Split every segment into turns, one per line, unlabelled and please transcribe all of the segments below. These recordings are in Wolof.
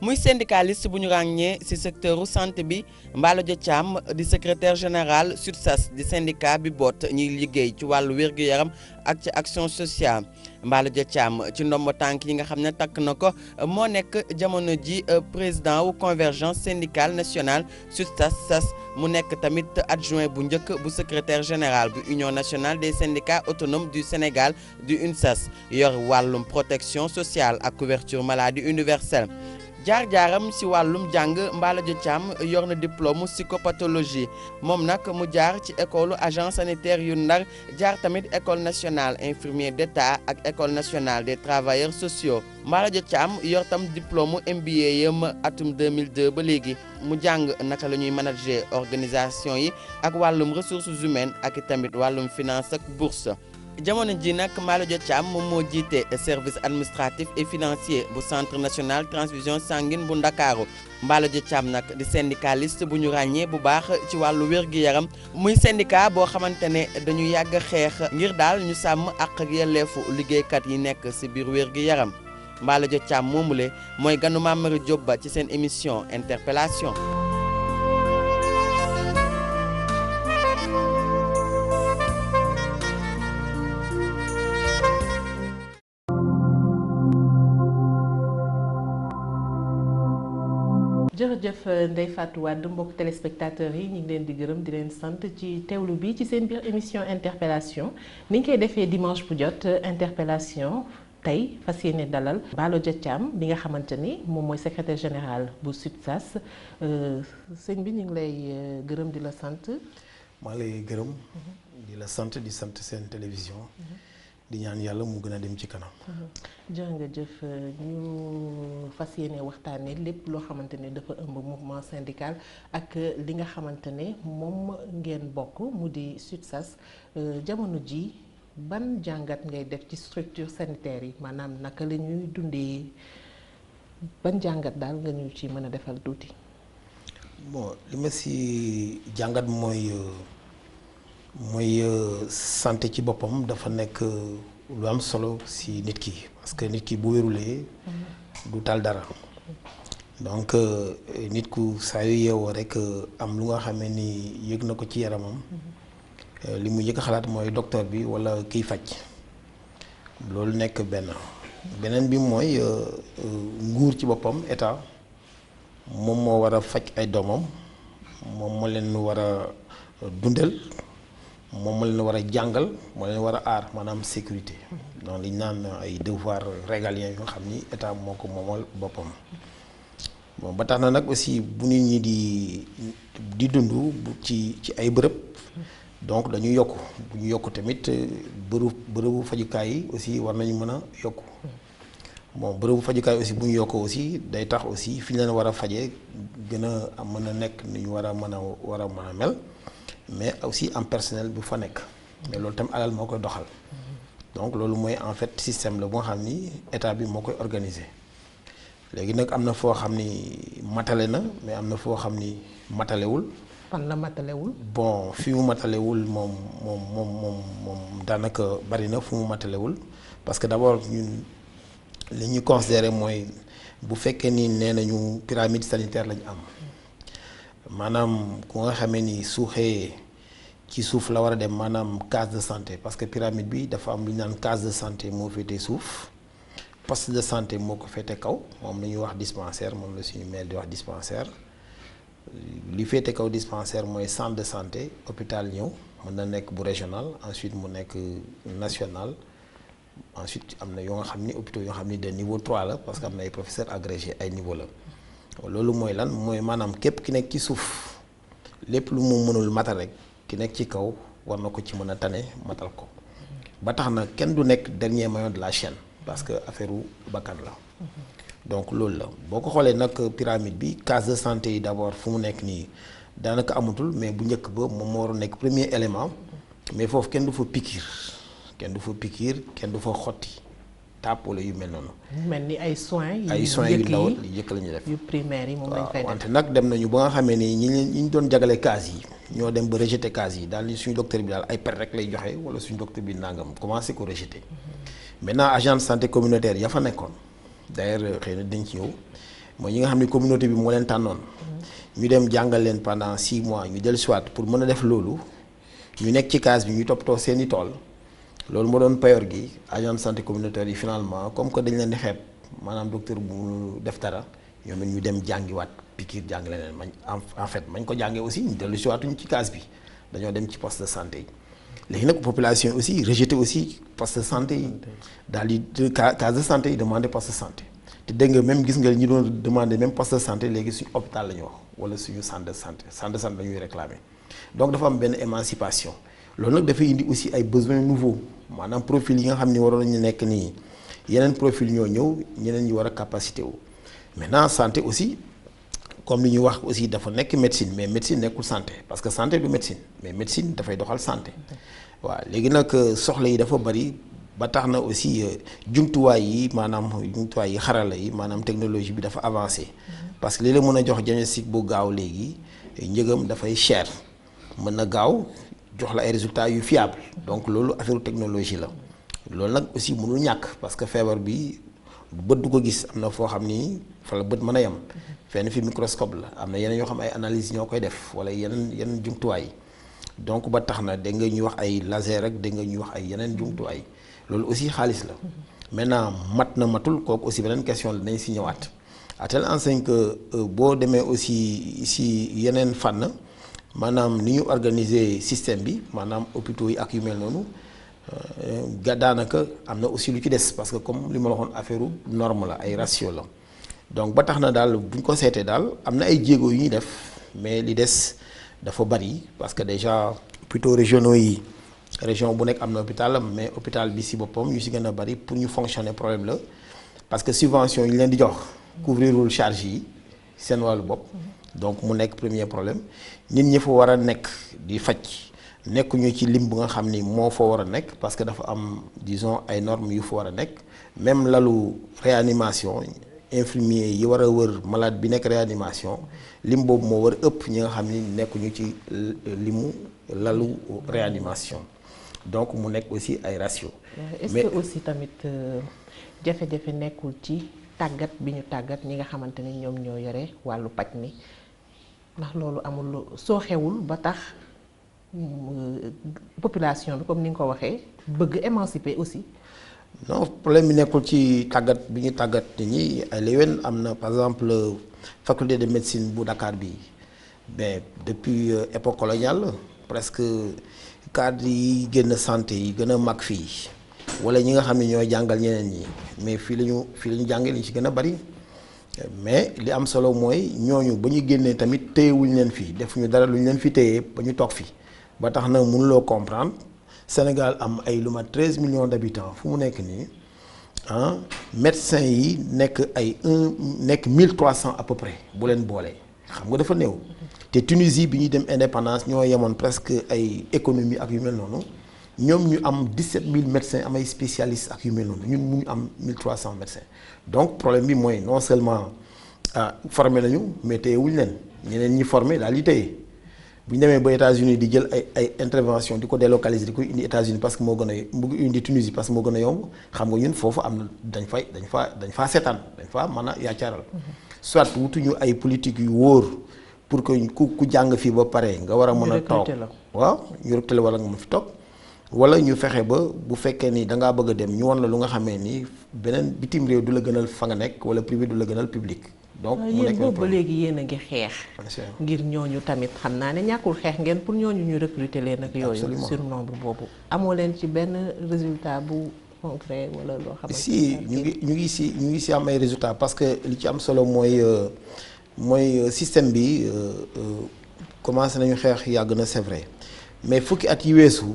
muy syndicaliste bu ñu ràññee ci secteuru santé bi. Mballo Dia Thiam di secrétaire général SUTSAS di syndicat bi boot ñuy liggéey ci wàllu wér-gu-yaram ak ci action sociale. Mballo Dia Thiam ci ndombo tànk yi nga xam ne takk na ko moo nekk jamono ji président wu convergence syndicale nationale SUTSAS mu nekk tamit adjoint bu njëkk bu secrétaire général bu union nationale des syndicats autonomes du Sénégal du UNSAS yor wàllum protection sociale ak couverture maladie universelle. jaar-jaaram ci wàllum jàng Mballo Dia Thiam yor na diplôme psychopathologie moom nag mu jaar ci école agent sanitaire yu Ndar jaar tamit école nationale infirmier d'État ak école nationale des travailleurs sociaux. Mballo Dia Thiam yor tam diplôme MBA yam atum 2002 ba léegi mu jàng naka la ñuy manager organisation yi ak wàllum ressources humaines ak tamit wàllum finance ak bourse. jamono ji nag Mballo Dia Thiam moom moo jiite service administratif et financier bu centre national transfusion sanguine bu Ndakaaru. Mballo Dia Thiam nag di syndicaliste bu ñu ràññee bu baax ci wàllu wér-gu-yaram muy syndicat boo xamante ne dañu yàgg xeex ngir daal ñu sàmm àq ak yelleefu liggéeykat yi nekk ci biir wér-gu-yaram. Mballo Dia Thiam moomule mooy ganu Mamary Diop ba ci seen émission interpellation.
jërëjëf Ndeye Fatou Wade mbokk téléspectateurs yi ñu ngi leen di gërëm di leen sant ci teewlu bi ci seen biir émission interpellation ni ñu koy defee dimanche bu jot interpellation tey fas yéene dalal Mballo Dia Thiam bi nga xamante ni moom mooy secrétaire général bu SUTSAS sëñ bi ñu ngi lay gërëm di la sant.
maa lay gërëm. di la sant di sant seen télévision. di ñaan yàlla mu gën a dem ci kanam.
jërëjëf ñu fas yéene waxtaanee lépp loo xamante ne dafa ëmb mouvement syndical ak li nga xamante ne moom ngeen bokk mu di SUTSAS jamono ji ban jàngat ngay def ci structure sanitaire yi maanaam naka la ñuy dundee ban jàngat daal nga ñu ci mën a defal tuuti.
bon li ma si jàngat mooy santé ci boppam dafa nekk lu am solo si nit ki parce que nit ki bu wérulee du tal dara donc nit ku saa yu yeewoo rek am lu nga xamee ni yëg na ko ci yaramam li mu yëg xalaat mooy docteur bi walla kiy faj loolu nekk beneen bi mooy nguur ci boppam état moom moo war a faj ay doomam moom moo leen war a dundal moom moo leen war a jàngal moo leen war a aar maanaam sécurité donc li ñu naan ay devoir régalien yoo xam ni état moo ko moomal boppam bon ba tax na nag aussi bu nit ñi di dund ci ay bërëb donc dañu yokk bu ñu yokk tamit bërëbu fajukaay yi aussi war nañu mën a yokku bon bërëbu fajukaay aussi bu ñu yokk aussi day tax aussi fi ñu leen war a fajee gën a mën a nekk ni ñu war a mën a mel mais aussi en personnel bu fa nekk mais loolu tam alal moo koy doxal donc loolu mooy en fait système la boo xam ni état bi moo koy organiser léegi nag am na foo xam ni matale na mais am na foo xam ni matalewul.
fan la matalewul.
bon fi mu matalewul moom daanaka bari na fu mu matalewul parce que d'abord ñun li ñu considéré mooy bu fekkee ni nee nañu pyramide sanitaire lañu am. maanaam ku nga xamee ni suuxee ci suuf la war a dem maanaam case de santé parce que pyramide bi dafa am lu ñu naan case de santé moo féete suuf poste de santé moo ko féete kaw moom la ñuy wax dispensaire moom la suñu mail di wax dispensaire li féete kaw dispensaire mooy centre de santé hôpital ñëw mën na nekk bu régional ensuite mu nekk national ensuite am na yoo nga xam ni hôpitaux yoo xam ni de niveau 3 la parce que am na ay professeurs agrégés ay niveau la. loolu mooy lan mooy maanaam képp ki nekk ci suuf lépp lu mu mënul matal rek ki nekk ci kaw war na ko ci mën a tane matal ko ba tax na kenn du nekk dernier maillon de la chaîne parce que affaire u bakkan la donc loolu la boo ko xoolee nag pyramide bi case de santé yi d'abord fu mu nekk nii daanaka amatul mais bu njëkk ba moom moo war a nekk premier élément mais foofu kenn du fa pikiir kenn du fa xotti tàpp wala yu mel noonu.
mel ni ay soins
yu ndaw li njëkk la ñuy def
yu primaire yi moom lañ fay def
wante nag dem nañu ba nga xamee ni ñi ñu doon jagale case yi ñoo dem ba rejeter case yi daal ni suñu docteur bi daal ay per rek lay joxe wala suñu docteur bi nangam commencé ko rejeter. maintenant agent de santé communautaire ya fa nekkoon d'ailleurs xëy na dañ ci ñëw mooy ñi nga xam ne communauté bi moo leen tànnoon. ñu dem jàngal leen pendant 6 mois ñu dellu siwaat pour mën a def loolu ñu nekk ci case bi ñu toppatoo seeni tool loolu moo doon payor gi agent de santé communautaire yi finalement comme que dañ leen di xeeb maanaam docteur bu def dara ñoom it ñu dem jàngiwaat piqûre jàng leneen mañ en fait mañ ko jàngee aussi ñu dellu siwaatuñu ci case bi dañoo dem ci poste de santé yi léegi nag population yi aussi rejeté aussi poste de santé yi daal di case de santé yi demandé poste de santé te dégg nga même gis nga ñi doon demandé même poste de santé léegi suñu hôpital la ñu wax wala suñu centre de santé la ñuy réclamer donc dafa am benn émancipation loolu nag dafay indi aussi ay besoins nouveaux maanaam profil yi nga xam ni waroon nañu nekk nii yeneen profil ñoo ñëw ñeneen ñi war a capacité wu maintenant santé aussi comme li ñuy wax aussi dafa nekk médecine mais médecine nekkul santé parce que santé du médecine mais médecine dafay doxal santé waaw léegi nag soxla yi dafa bari ba tax na aussi jumtuwaay yi maanaam jumtuwaay yi xarala yi maanaam technologie bi dafa avancé parce que li la mën a jox diagnostic bu gaaw léegi njëgam dafay cher mën na gaaw jox la ay résultats yu fiable donc loolu affaire technologie la loolu nag aussi mënul ñàkk parce que feebar bi bët du ko gis am na foo xam ni fa la bët mën a yem fenn fi microscope la am na yeneen yoo xam ay analyse ñoo koy def wala yeneen jumtuwaay donc ba tax na dégg nga ñuy wax ay laser rek dégg nga ñuy wax ay yeneen jumtuwaay loolu aussi xaalis la maintenant mat na matul kooku aussi beneen question la dañ si ñëwaat à telle enseigne que boo demee aussi si yeneen fànn maanaam ni ñu organiser système bi maanaam hôpitaux yi ak yu mel noonu daanaka am na aussi lu ci des parce que comme li ma la waxoon affaire norme la ay ratio la donc ba tax na daal bu ñu ko seetee daal am na ay jéego yu ñuy def mais li des dafa bari parce que déjà hôpitaux régionaux yi région bu nekk am na hôpital mais hôpital bi si boppam yu si gën a bari pour ñu fonctionner problème la parce que subvention yi ñu leen di jox couvrirul charge yi seen wàllu bopp donc mu nekk premier problème nit ñi fa war a nekk di faj nekkuñu ci lim bu nga xam ni moo fa war a nekk parce que dafa am disons ay normes yu fa war a nekk même lalu réanimation infirmier yi war a wër malade bi nekk réanimation lim boobu moo war a ëpp ñi nga xam ni nekkuñu ci limu lalu réanimation donc mu nekk aussi ay ratio
est-ce que aussi tamit jafe-jafe nekkul ci tàggat bi ñu tàggat ñi nga xamante ni ñoom ñoo yore wàllu paj mi ndax loolu amul soo xewul ba tax population bi comme ni nga ko waxee bëgg émanciper aussi.
non problème bi nekkul ci tàggat bi ñu tàggat nit ñi ay léwén am na par exemple faculté de médecine bu Dakar bi mais depuis époque coloniale presque cadre yi génn santé yi gën a mag fii wala ñi nga xam ne ñooy jàngal ñeneen ñi mais fii la ñu jàngee li ñu ci gën a bari mais li am solo mooy ñooñu ba ñu génnee tamit téyewuñu leen fii defuñu dara lu ñu leen fi téyee ba ñu toog fii ba tax na mënuloo comprendre Sénégal am ay lu mat 13 millions d'habitants fu mu nekk nii ah médecins yi nekk ay nekk 1300 à peu près bu leen boolee xam nga dafa néew te Tunisie bi ñuy dem indépendance ñoo yemoon presque ay économie ak yu mel noonu ñoom ñu am 17000 médecins am ay spécialistes ak yu mel noonu ñun mu am 1300 médecins donc problème bi mooy non seulement formé nañu mais téyewuñu leen ñeneen ñi formé daal di téye bu ñu demee ba États-Unis di jël ay intervention di ko délocaliser di ko indi États-Unis parce que moo gën a mu indi Tunisie parce que moo gën a yomb xam nga ñun foofu am na dañ faa seetaan dañ faa mën a yaacaaral soit wutuñu ay politique yu wóor pour que ku jàng fii ba pare nga war a mën a toog waaw ñu recruter la wala nga mën fi toog wala ñu fexe ba bu fekkee ni da ngaa bëgg a dem ñu wan la lu nga xamee ni beneen bitim réew du la gënal fa nga nekk wala privé du la gënal public. donc mu nekk
boobu ba léegi yéen a ngi xeex. ngir ñooñu tamit xam naa ne ñàkkul xeex ngeen pour ñooñu ñu recruter leen ak yooyu. sur nombre boobu. amoo leen ci benn résultat bu concret wala loo xamante
si ñu ngi si am ay résultats parce que li ci am solo mooy système bi commencé nañu xeex yàgg na c'est vrai mais fukki at yi weesu.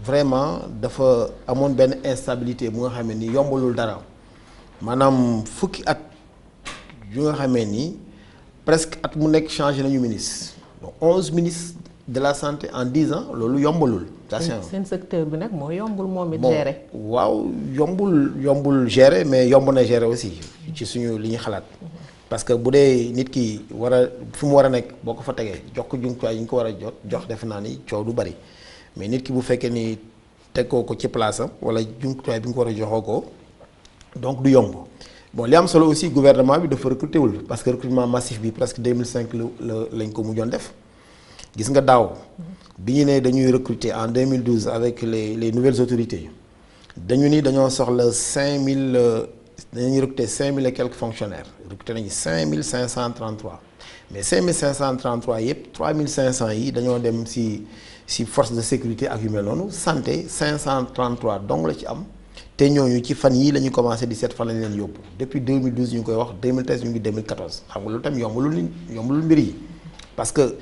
vraiment dafa amoon benn instabilité bu nga xamee ni yombalul dara maanaam fukki at yu nga xamee ni presque at mu nekk changé nañu ministre donc 11 ministres de la santé en 10 ans loolu yombalul.
seen secteur bi nag moo yombul moom it gérer.
waaw yombul gérer mais yomb na gérer aussi ci suñu li ñu xalaat. parce que bu dee nit ki war a fi mu war a nekk boo ko fa tegee jox ko jumtuwaay yi ñu ko war a jox defe naa ni coow du bari. mais nit ki bu fekkee ni teg ko ci place am wala jumtuwaay bi nga ko war a joxoo ko donc du yomb bon li am solo aussi gouvernement bi dafa recruter wul parce que recrutement massif bi presque 2005 lañ ko mujjoon def gis nga daaw bi ñu ne dañuy recruter en 2012 avec les nouvelles autorités dañu ni dañoo soxla 5000 dañuy recruter 5000 et quelques fonctionnaires recruter nañu 5533 mais 5533 yëpp 3500 yi dañoo dem si force de sécurité ak yu mel noonu santé 533 donc la ci am te ñooñu ci fan yii la ñu commencé di seet fan lañ leen yóbbu depuis 2012 ñu ngi koy wax 2013 ñu ngi 2014 xam nga loolu tam yombulul mbir yi parce que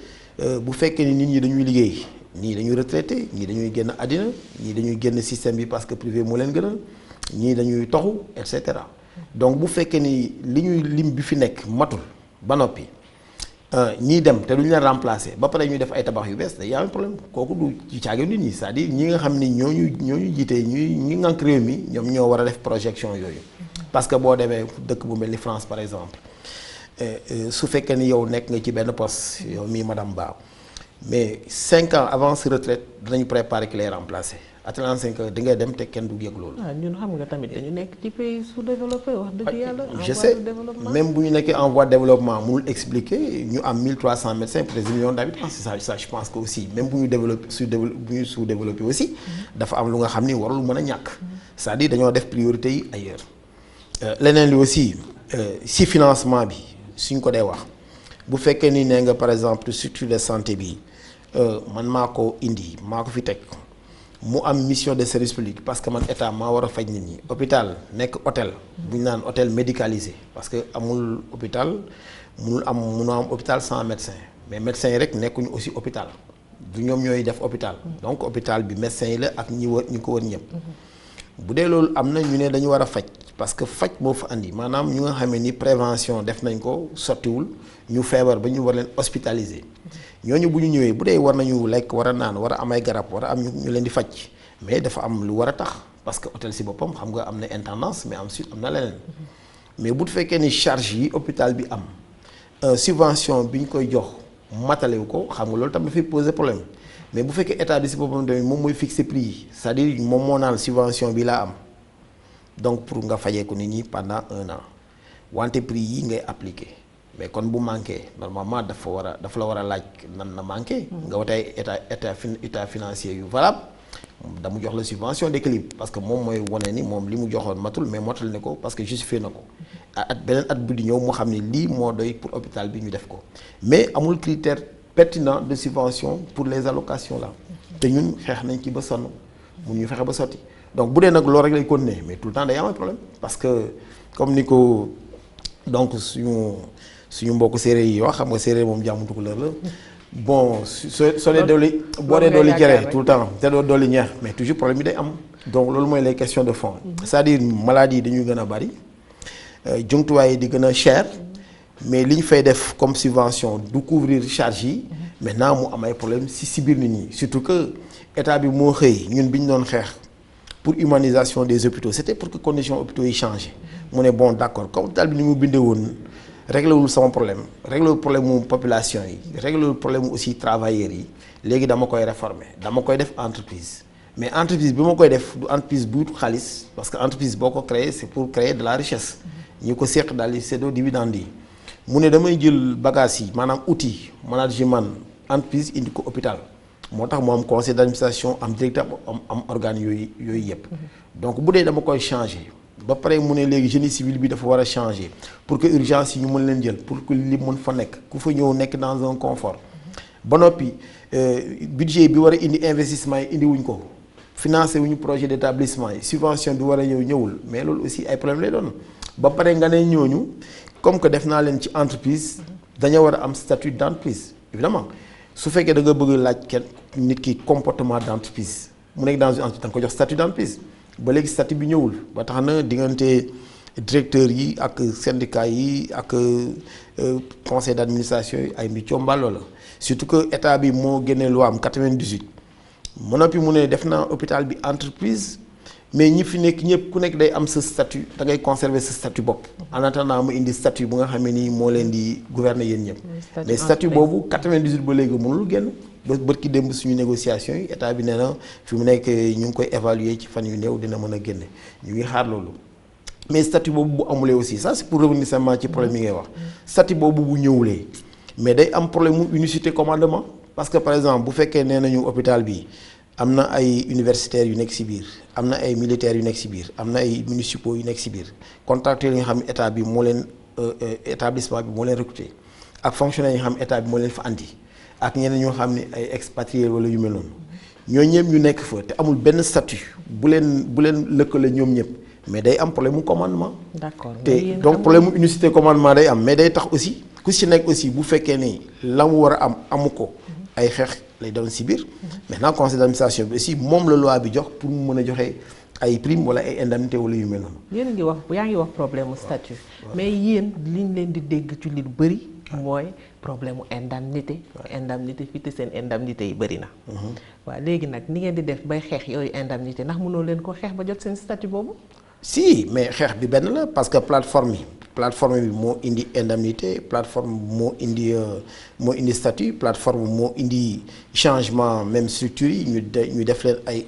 bu fekkee ni nit ñi dañuy liggéey ñii dañuy retraité ñii dañuy génn àddina ñii dañuy génn système bi parce que privé moo leen gënal ñii dañuy toxu et cetera donc bu fekkee ni li ñuy lim bi fi nekk matul ba noppi ñii dem te duñu leen remplacer ba pare ñuy def ay tabax yu bees day am problème kooku du ci caage nit ñi c'est-à-dire ñi nga xam ni ñooñu jiite ñi ngànk réew mi ñoom ñoo war a def projection yooyu parce que boo demee dëkk bu mel ni France par exemple su fekkee ni yow nekk nga ci benn poste yow mii madame Ba mais 5 ans avant sa retraite dinañu préparer ki lay remplacer à 35 ans di ngay dem te kenn du yëg loolu.
ñun xam nga tamit dañu nekk ci pays sous-développé wax dëgg yàlla.
je sais même bu ñu nekkee en voie de développement mënul expliquer ñu am 1300 médecins pour des millions d'habitants c'est ça je pense que aussi même bu ñu développé sous-développé aussi dafa am lu nga xam ni warul mën a ñàkk c'est-à-dire dañoo def priorité yi ailleurs. leneen li aussi si financement bi suñ ko dee wax bu fekkee ni nee nga par exemple structure de santé bi man maa ko indi maa ko fi teg. mu am mission de service public parce que man état maa war a faj nit ñi hôpital nekk hôtel bu ñu naan hôtel médicalisé parce que amul hôpital munoo am hôpital sans médecin mais médecins yi rek nekkuñu aussi hôpital du ñoom ñooy def hôpital donc hôpital bi médecins yi la ak ñi ko wër ñëpp bu dee loolu am na ñu ne dañu war a faj parce que faj moo fa andi maanaam ñu nga xamee ni prévention def nañ ko sottiwul ñu feebar ba ñu war leen hospitaliser ñooñu bu ñu ñëwee bu dee war nañu lekk war a naan war a am ay garab war a am ñu leen di faj mais dafa am lu war a tax parce que hôtel si boppam xam nga am na intendance mais ensuite am na leneen mais bu fekkee ni charge yi hôpital bi am subvention bi ñu koy jox matalewu ko xam nga loolu tam dafay poser problème mais bu fekkee état bi si boppam tamit moom mooy fixer prix yi c'est-à-dire moom moo naan subvention bi laa am donc pour nga fajee ko nit ñi pendant 1 an wante prix yi ngay appliquer. mais kon bu manqué normalement dafa la war a laaj nan na manqué. nga watay état financier yu valable damu jox la subvention d'équilibre parce que moom mooy wane ni moom li mu joxoon matul mais motal ne ko parce que justifié na ko beneen at bu di ñëw mu xam ne lii moo doy pour hôpital bi ñu def ko mais amul critère pertinent de subvention pour les allocations là te ñun xeex nañ ci ba sonn mun ñu fexe ba sotti donc bu dee nag loolu rek lay continuer mais tout le temps day am problème parce que comme ni ko donc suñu mbokk séeréer yi wax xam nga séeréer moom jàmm tukulóor la bon soo dee dooli boo dee dooli jëree tout le temps te doo dooli ñeex mais toujours problème yi day am donc loolu mooy les questions de fond c'est-à-dire maladies yi dañuy gën a bari jumtuwaay yi di gën a cher mais li ñu fay def comme subvention du couvrir charge yi maintenant mu am ay problème si biir nit ñi surtout que état bi moo xëy ñun bi ñu doon xeex pour humanisation des hôpitaux c'était pour que conditions hôpitaux yi changé mu ne bon d'accord comme hôpital bi ni mu bindee woon réglé wul sama problème réglé wul problème mu population yi réglé wul problème mu aussi travailleurs yi léegi dama koy réformer dama koy def entreprise mais entreprise bi ma koy def du entreprise bu wut xaalis parce que entreprise boo ko créer c'est pour créer de la richesse ñu ko seq daal di séddoo dividende yi mu ne damay jël bagage yi maanaam outil management entreprise indi ko hôpital moo tax mu am conseil d'administration am directeur am organe yooyu yëpp donc bu dee dama koy changer ba pare mu ne léegi génie civil bi dafa war a changer pour que urgence yi ñu mën leen jël pour que li mën fa nekk ku fa ñëw nekk dans un confort ba noppi budget bi war a indi investissement yi indi wuñ ko financer wuñu projet d'établissement yi subvention bi war a ñëwul mais loolu aussi ay problème lay doon ba pare nga ne ñooñu comme que def naa leen ci entreprise dañoo war a am statut d'entreprise évidemment su fekkee da nga bëgg laaj kenn nit ki comportement d'entreprise mu nekk dans une entreprise da nga ko jox statut d'entreprise ba léegi statut bi ñëwul ba tax na diggante directeur yi ak syndicat yi ak conseil d'administration yi ay mbir combalo la surtout que état bi moo génne loi am 98 mu noppi mu ne def naa hôpital bi entreprise mais ñi fi nekk ñëpp ku nekk day am sa statut da ngay conserver sa statut bopp en attendant mu indi statut bu nga xam ne nii moo leen di gouverner yéen ñëpp mais statut boobu 98 ba léegi mënul génn ba bët ki démb suñu négociation yi état bi nee na fi mu nekk ñu ngi koy évaluer ci fan yu néew dina mën a génne ñu ngi xaar loolu mais statut boobu bu amulee aussi ça c'est pour revenir simplement ci problème yi ngay wax statut boobu bu ñëwulee mais day am problème mu unicité commandement parce que par exemple bu fekkee nee nañu hôpital bi am na ay universitaires yu nekk ci biir am na ay militaires yu nekk ci biir am na ay municipaux yu nekk ci biir contractuels yi nga xam ne état bi moo leen établissement bi moo leen recruter ak fonctionnaires yi nga xam ne état bi moo leen fa andi ak ñeneen ñoo xam ne ay expatriés wala yu mel noonu ñooñu ñëpp ñu nekk fa te amul benn statut bu leen lëkkale ñoom ñëpp mais day am problème mu commandement.
d'accord
te donc problème mu unicité commandement day am mais day tax aussi ku ci nekk aussi bu fekkee ni la mu war a am amu ko ay xeex lay doon ci biir. maintenant conseil d'administration bi aussi moom la loi bi jox pour mu mën a joxe ay prime wala ay indemnité wala yu mel noonu.
yéen ngi wax yaa ngi wax problème mu statut mais yéen liñ leen di dégg ci lu bëri. mooy problème mu indemnité. indemnité fii te seen indemnité yi bëri na. waaw léegi nag ni ngeen di def bay xeex yooyu indemnité ndax mënoo leen ko xeex ba jot seen statut boobu.
si mais xeex bi benn la parce que plateforme bi moo indi indemnité plateforme moo indi statut plateforme moo indi changement même structure yi ñu def leen ay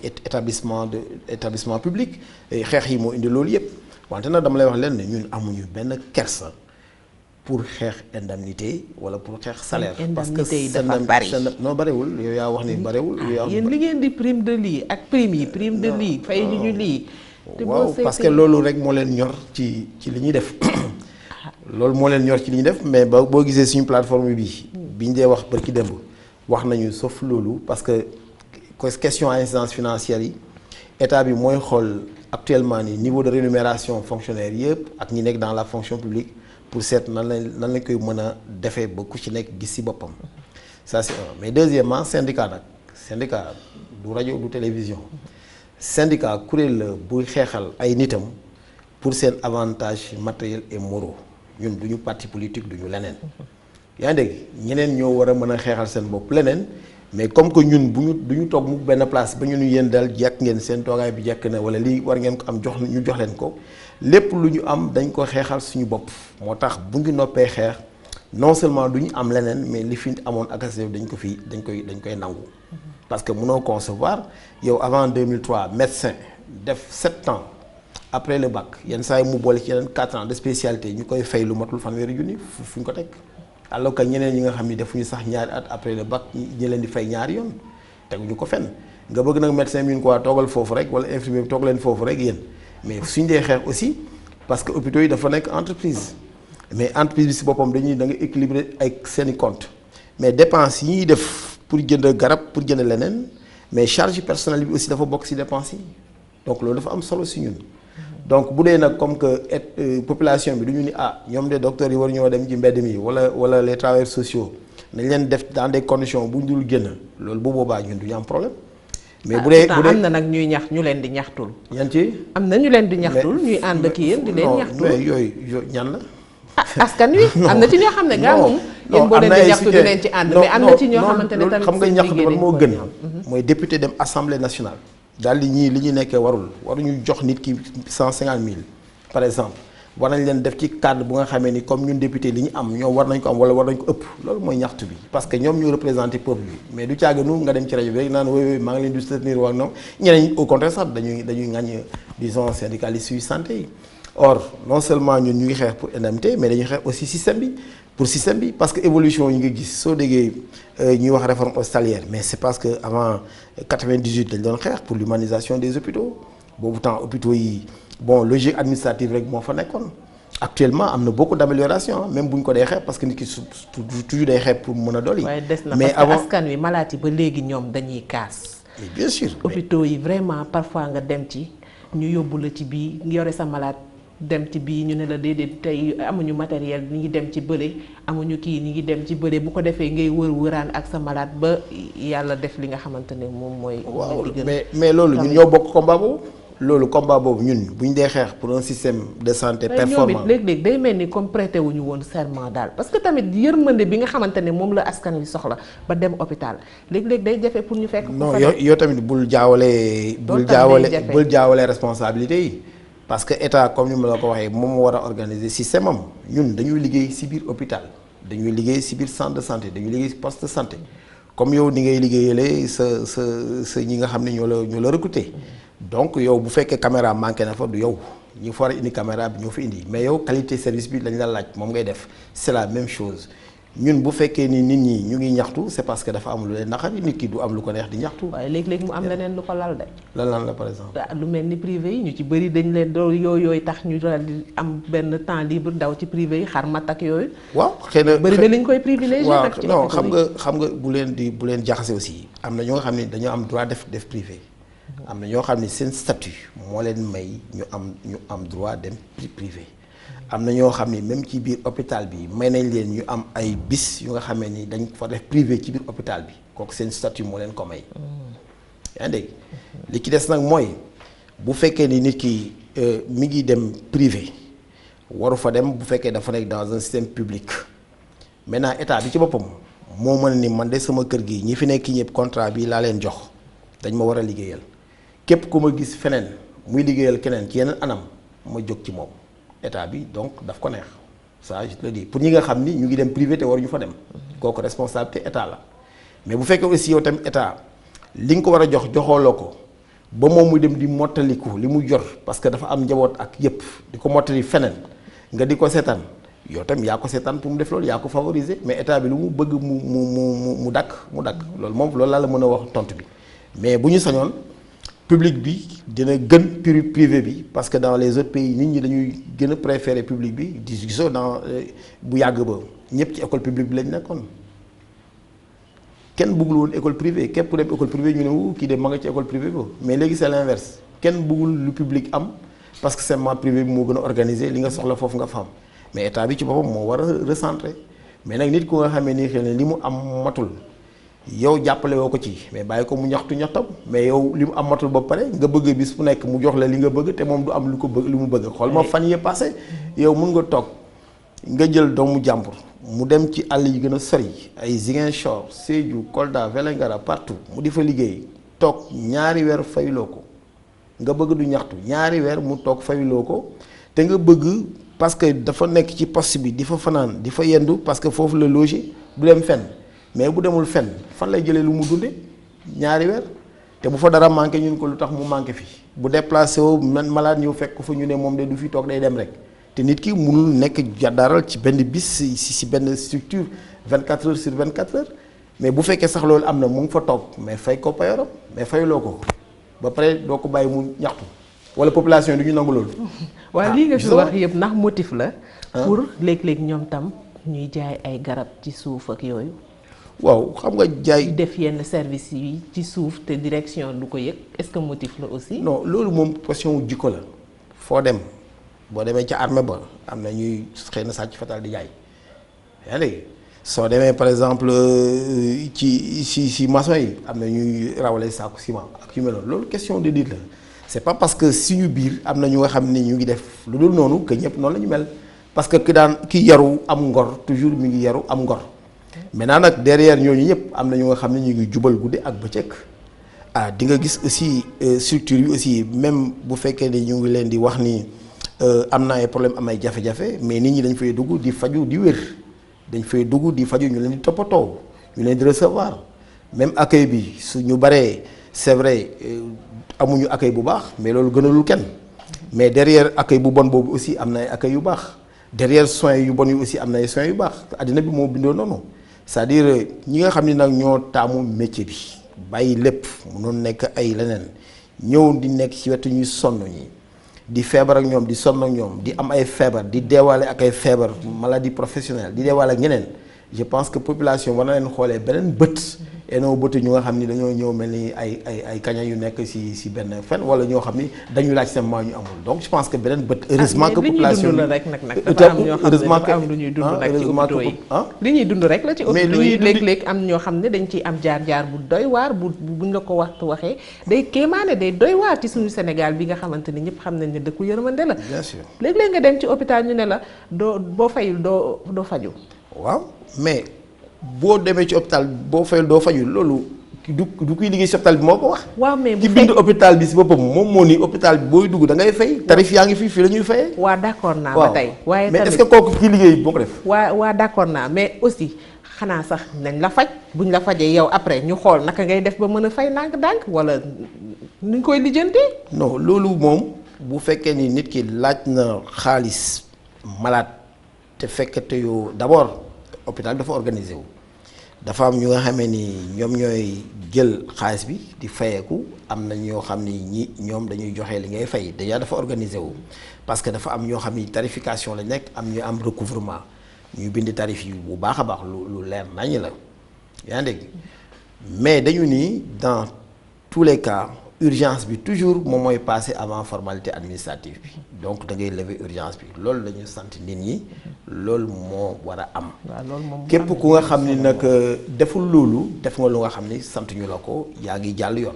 établissement public xeex yi moo indi loolu yëpp wante nag dama lay wax leen ne ñun amuñu benn kersa pour xeex indemnité wala pour xeex salaire. parce que
indemnité yi dafa bari
non bariwul yow yaa wax ni bariwul.
yéen li ngeen di prime de lii ak prime de lii fay ñu lii.
waaw parce que loolu rek moo leen ñor ci li ñuy def loolu moo leen ñor ci li ñuy def mais boo gisee suñu plateforme biñ dee wax barki démb wax nañu sauf loolu parce que question incidence financière yi état bi mooy xool actuellement ni niveau de rémunération fonctionnaire yëpp ak ñi nekk dans la fonction publique pour seet nan lañ koy mën a defee ba ku ci nekk gis ci boppam ça c'est un mais deuxièmement syndicat du rajo du télévision syndicat kuréel la buy xeexal ay nitam pour seen avantage matériel et moraux ñun duñu parti politique duñu leneen yaa ngi dégg ñeneen ñoo war a mën a xeexal seen bopp leneen mais comme que ñun duñu toog mu benn place ba ñu yéen dal jekk ngeen seen toogaay bi jekk na wala lii war ngeen ko am ñu jox leen ko lépp lu ñu am dañ ko xeexal suñu bopp moo tax bu ñu noppee xeex non seulement du ñu am leneen mais li fi amoon ak dañ koy nangu parce que mënoo concevoir yow avant 2003 médecin def 7 ans après le bac yenn saa yi mu boole ci yeneen 4 ans de spécialité ñu koy fay lu matul fanweeri junni fu ñu ko teg alors que ñeneen ñi nga xam ni defuñu sax ñaari at après le bac ñi leen di fay ñaari yoon teguñu ko fenn nga bëgg nag médecin bi ñu ko waa toogal foofu rek wala infirmier bi toog leen foofu rek yéen mais suñ dee xeex aussi parce que hôpitaux yi dafa nekk entreprise mais entreprise bi si boppam da nga équilibrer ay seeni compte mais dépenses yi ñuy def pour jënd garab pour jënd leneen mais charge personnelle bi aussi dafa bokk ci dépenses yi donc loolu dafa am solo ci ñun donc bu dee nag comme que population bi du ñu ni ñoom de docteurs yi war ñoo dem ci mbedd mi wala les travailleurs sociaux nañ leen def dans des conditions bu ñu dul génn loolu bu boobaa ñun du ñu am problème. mais bu dee am
na nag ñuy ñu leen di ñaxtul.
yan ci
am na ñu leen di ñaxtul ñuy ànd ak yéen di leen ñaxtul
mais yooyu ñan la.
askan wi am na ci ñoo xam ne gaa moom. yéen boo leen di ñaxtu di leen ci ànd mais am na ci ñoo xamante ne tamit
xam nga ñaxtu man moo gën mooy député dem assemblée nationale daal di ñii li ñu nekkee waruñu jox nit ki 150 000 par exemple war nañ leen def ci cadre bu nga xamee ni comme ñun député li ñu am ñoom war nañ ko am wala war nañ ko ëpp loolu mooy ñaxtu bi parce que ñoom ñoo représenté peuple bi mais du caaganu nga dem ci rajo bi rek naan wooy maa ngi leen di soutenir wax noonu ñeneen au contraire sax dañuy ŋàññ disons syndicalistes yu santé yi or non seulement ñun ñu ngi xeex pour indemnité mais dañuy xeex aussi système bi parce que évolution yi nga gis soo déggee ñuy wax réforme hospitalière mais c'est parce que avant 98 dañ doon xeex pour l'humanisation des hôpitaux boobu temps hôpitaux yi bon logique administrative rek moo fa nekkoon actuellement am na beaucoup d'amélioration même bu ñu ko dee xeex parce que nit ki toujours day xeex pour mën a dolli.
waaye des na parce que askan wi malaat yi ba léegi ñoom dañuy kaas.
mais bien sûr
hôpitaux yi vraiment parfois nga dem ci ñu yóbbu la ci bii yore sa malade. dem ci bii ñu ne la déedéet tey amuñu matériel ñi ngi dem ci bële amuñu kii ñi ngi dem ci bële bu ko defee ngay wëraan ak sa malade ba yàlla def li nga xamante ne moom mooy.
waaw mais loolu ñun ñoo bokk combat boobu ñun bu ñu dee xeex pour un système de santé performant.
ñoom it léeg-léeg day mel ni comme prêté wuñu woon serment daal parce que tamit yërmande bi nga xamante ne moom la askan wi soxla ba dem hôpital léeg-léeg day jafe pour ñu fekk.
non yow tamit bul jaawale responsabilité yi. parce que état comme ni ma la ko waxee moom moo war a organiser système am ñun dañuy liggéey ci biir hôpital dañuy liggéey ci biir centre de santé dañuy liggéey ci poste de santé comme yow ni ngay liggéeyale sa ñi nga xam ne ñoo la recruter donc yow bu fekkee caméra manqué na fa du yow ñu fa war a indi caméra bi ñoo fa indi mais yow qualité service bi lañ la laaj moom ngay def c'est la même chose ñun bu fekkee ni nit ñi ñu ngi ñaxtu c'est parce que dafa am lu leen naqari nit ki du am lu ko neex di ñaxtu.
waaye léeg-léeg mu am leneen lu ko lal de.
lan la par exemple.
lu mel ni privé yi ñu ci bëri dañ leen doo yooyu tax ñu daal di am benn temps libre daw ci privé yi xar mat ak yooyu.
waaw xëy na
bëri na li ñu koy privilégié.
waaw
nag ci
non xam nga bu leen jaxase aussi am na ñoo nga xam ne dañoo am droit def privé. am na ñoo xam ne seen statut moo leen may ñu am droit dem privé. am na ñoo xam ni même ci biir hôpital bi may nañ leen ñu am ay bis yu nga xamee ni dañ fa def privé ci biir hôpital bi kooku seen statut moo leen ko may. yaa ngi dégg li ci des nag mooy bu fekkee ni nit ki mi ngi dem privé waru fa dem bu fekkee dafa nekk dans un système public maintenant état bi ci boppam moo mën ni man de sama kër gi ñi fi nekk ñëpp contrat bi laa leen jox dañ ma war a liggéeyal képp ku ma gis feneen muy liggéeyal keneen ci yeneen anam ma jóg ci moom. état bi donc daf ko neex ça je te le dis pour ñi nga xam ni ñu ngi dem privé te waruñu fa dem kooku responsabilité état la mais bu fekkee aussi yow tamit état li nga ko war a jox joxooloo ko ba moom muy dem di mottaliku li mu jot parce que dafa am njaboot ak yëpp di ko mottali feneen nga di ko seetaan yow tam yaa ko seetaan pour mu def loolu yaa ko favoriser mais état bi lu mu bëgg mu dakk loolu moom loolu laa la mën a wax tontu bi mais bu ñu sañoon. public bi dina gën privé bi parce que dans les autres pays nit ñi dañuy gën a préférer public bi di gisoo dans bu yàgg ba ñëpp ci école publique bi lañ nekkoon kenn bëggul woon école privée képp ku dem école privée ñu ne wu kii de ma nga ci école privée ba mais léegi c'est l'inverse kenn bëggul lu public am parce que seulement privé bi moo gën a organiser li nga soxla foofu nga fa am mais état bi ci boppam moo war a recentrer mais nag nit ku nga xamee ni xëy na li mu am matul. yow jàppale woo ko ci mais bàyyi ko mu ñaxtam mais yow li mu am matul ba pare nga bëgg bis bu nekk mu jox la li nga bëgg te moom du am lu ko bëgg lu mu bëgg xool ma fan yee passé yow mun nga toog nga jël doomu jàmbur mu dem ci àll yi gën a sori ay Ziguinchor Sédhiou Kolda Vélingara partout mu di fa liggéey toog ñaari weer fayuloo ko nga bëgg du ñaxtu ñaari weer mu toog fayuloo ko te nga bëgg parce que dafa nekk ci poste bi di fa fanaan di fa yendu parce que foofu la loger du dem fenn mais bu demul fenn fan lay jëlee lu mu dunde ñaari weer te bu fa dara manqué ñun ko lu tax mu manqué fi bu déplacé woo malade ñëw fekk ko fa ñu ne moom de du fi toog day dem rek te nit ki mënul nekk jàddaaral ci benn bis si benn structure 24 heures sur 24 heures mais bu fekkee sax loolu am na mu ngi fa toog mais fay ko payoram mais fayuloo ko ba pare doo ko bàyyi mu ñaxtu wala population du ñu nangu loolu.
waaw lii nga fi wax yëpp ndax motif la. pour léeg-léeg ñoom tam ñuy jaay ay garab ci suuf ak yooyu.
waaw xam nga jaay
def yenn service yi ci suuf te direction du ko yëg est-ce que motif la aussi.
non loolu moom question wu jikko la foo dem boo demee ca armée ba am na ñuy xëy na sàcc fatal di jaay yaa ngi soo demee par exemple ci maçon yi am na ñuy rawale saaku ciment ak yu mel noonu loolu question de nit la c'est pas parce que suñu biir am na ñu nga xam ni ñu ngi def lu dul noonu que ñëpp noonu la ñu mel parce que ki yaru am ngor toujours mi ngi yaru am ngor. maintenant nag derrière ñooñu ñëpp am na ñu nga xam ne ñu ngi jubal guddi ak bëccëg di nga gis aussi structure yi aussi même bu fekkee ne ñu ngi leen di wax ni am na ay problème am ay jafe-jafe mais nit ñi dañ fay dugg di faju di wér dañ fay dugg di faju ñu leen di toppatoo ñu leen di recevoir même accueil bi su ñu baree c'est vrai amuñu accueil bu baax mais loolu gënalul kenn mais derrière accueil bu bon boobu aussi am na ay accueil yu baax derrière soins yu bon yi aussi am na ay soins yu baax àddina bi moo bindoo noonu. c'est-à-dire ñi nga xam ne nag ñoo taamu métier bi bàyyi lépp mënoon nekk ay leneen ñëw di nekk ci wetu ñuy sonn ñi di feebar ak ñoom di sonn ak ñoom di am ay feebar di deewaale ak ay feebar maladie professionnelle di deewaale ak ñeneen je pense que population war na leen xoolee beneen bët et non bëtu ñu nga xam ni dañoo ñëw mel ni ay kaña yu nekk ci benn fen wala ñoo xam ni dañu laaj seen maa ñu amul donc je pense que beneen bët heureusement que population
la rek nag dafa am ñoo xam ne dafa am lu ñuy dund nag ci hôpitaux yi li ñuy dund rek la ci hôpitaux yi léeg-léeg am ñoo xam ne dañ ciy am jaar-jaar bu doy waar buñ la ko waxee day kéemaane day doy waar ci suñu Sénégal bi nga xamante ni ñëpp xam nañ ne dëkku yërmande la
bien sûr
léeg-léeg nga dem ci hôpital ñu ne la boo fayul doo faju
waaw mais boo demee ci hôpital boo fayul doo faju loolu du kuy liggéey ci hôpital bi moo ko wax.
waaw mais bu
ki bind hôpital bi ci boppam moom moo ni hôpital bi booy dugg da ngay fay. tarif yaa ngi fii la ñuy fayee.
waa d'accord naa ba tey. waaye
mais est-ce que kooku ki liggéey boo ko def.
waa d'accord naa mais aussi xanaa sax nañ la faj buñ la fajee yow après ñu xool naka ngay def ba mën a fay ndànk-ndànk wala nuñ koy lijjantee.
non loolu moom bu fekkee ni nit ki laaj na xaalis malade te fekkate yow d'abord hôpital dafa organisé wu dafa am ñu nga xamee ni ñoom ñooy jël xaalis bi di fayeeku am na ñoo xam ni ñoom dañuy joxe li ngay fay déjà dafa organisé wu parce que dafa am ñoo xam ni tarification la nekk am ñu am recouvrement ñu bind tarif yi bu baax a baax lu leer nañu la yaa ngi dégg mais dañu ni dans tous les cas urgence bi toujours moom mooy passer avant formalité administrative bi donc da ngay lever urgence bi loolu la ñu sant nit ñi loolu moo war a am. képp ku nga xam ni nag deful loolu def nga lu nga xam ni sant ñu la ko yaa ngi jàll yoon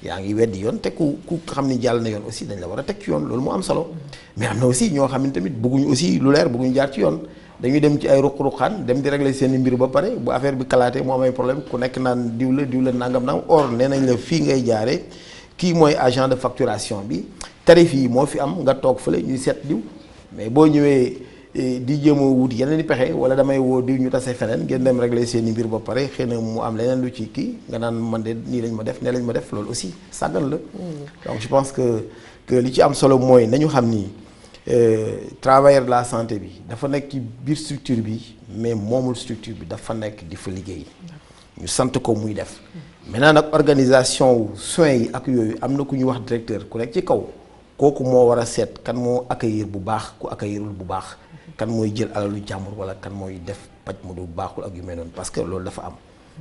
yaa ngi weddi yoon te ku xam ni jàll na yoon aussi dañ la war a teg ci yoon loolu moo am solo mais am na aussi ñoo xam ne tamit bëgguñu aussi lu leer bëgguñu jaar ci yoon dañuy dem ci ay ruq-ruqaan dem di régler seen mbir ba pare bu affaire bi kalaatee moo amay problème ku nekk naan diw la nangam nangam or nee nañ la fii ngay jaaree. kii mooy agent de facturation bi tarif yi moo fi am nga toog fële ñuy seet diw mais boo ñëwee di jéem a wut yeneen i pexe wala damay woo diw ñu tase feneen ngeen dem régler seen i mbir ba pare xëy na mu am leneen lu ci kii nga naan man de nii lañ ma def nee lañ ma def loolu aussi sàggan la. donc je pense que li ci am solo mooy nañu xam ni travailleur de la santé bi dafa nekk ci biir structure bi mais moomul structure bi dafa nekk di fa liggéey ñu sant ko muy def. maintenant nag organisation soins yi ak yooyu am na ku ñuy wax directeur ku nekk ci kaw kooku moo war a seet kan moo accueillir bu baax ku accueillirul bu baax kan mooy jël alalu jàmbur wala kan mooy def paj mu du baaxul ak yu mel noonu parce que loolu dafa am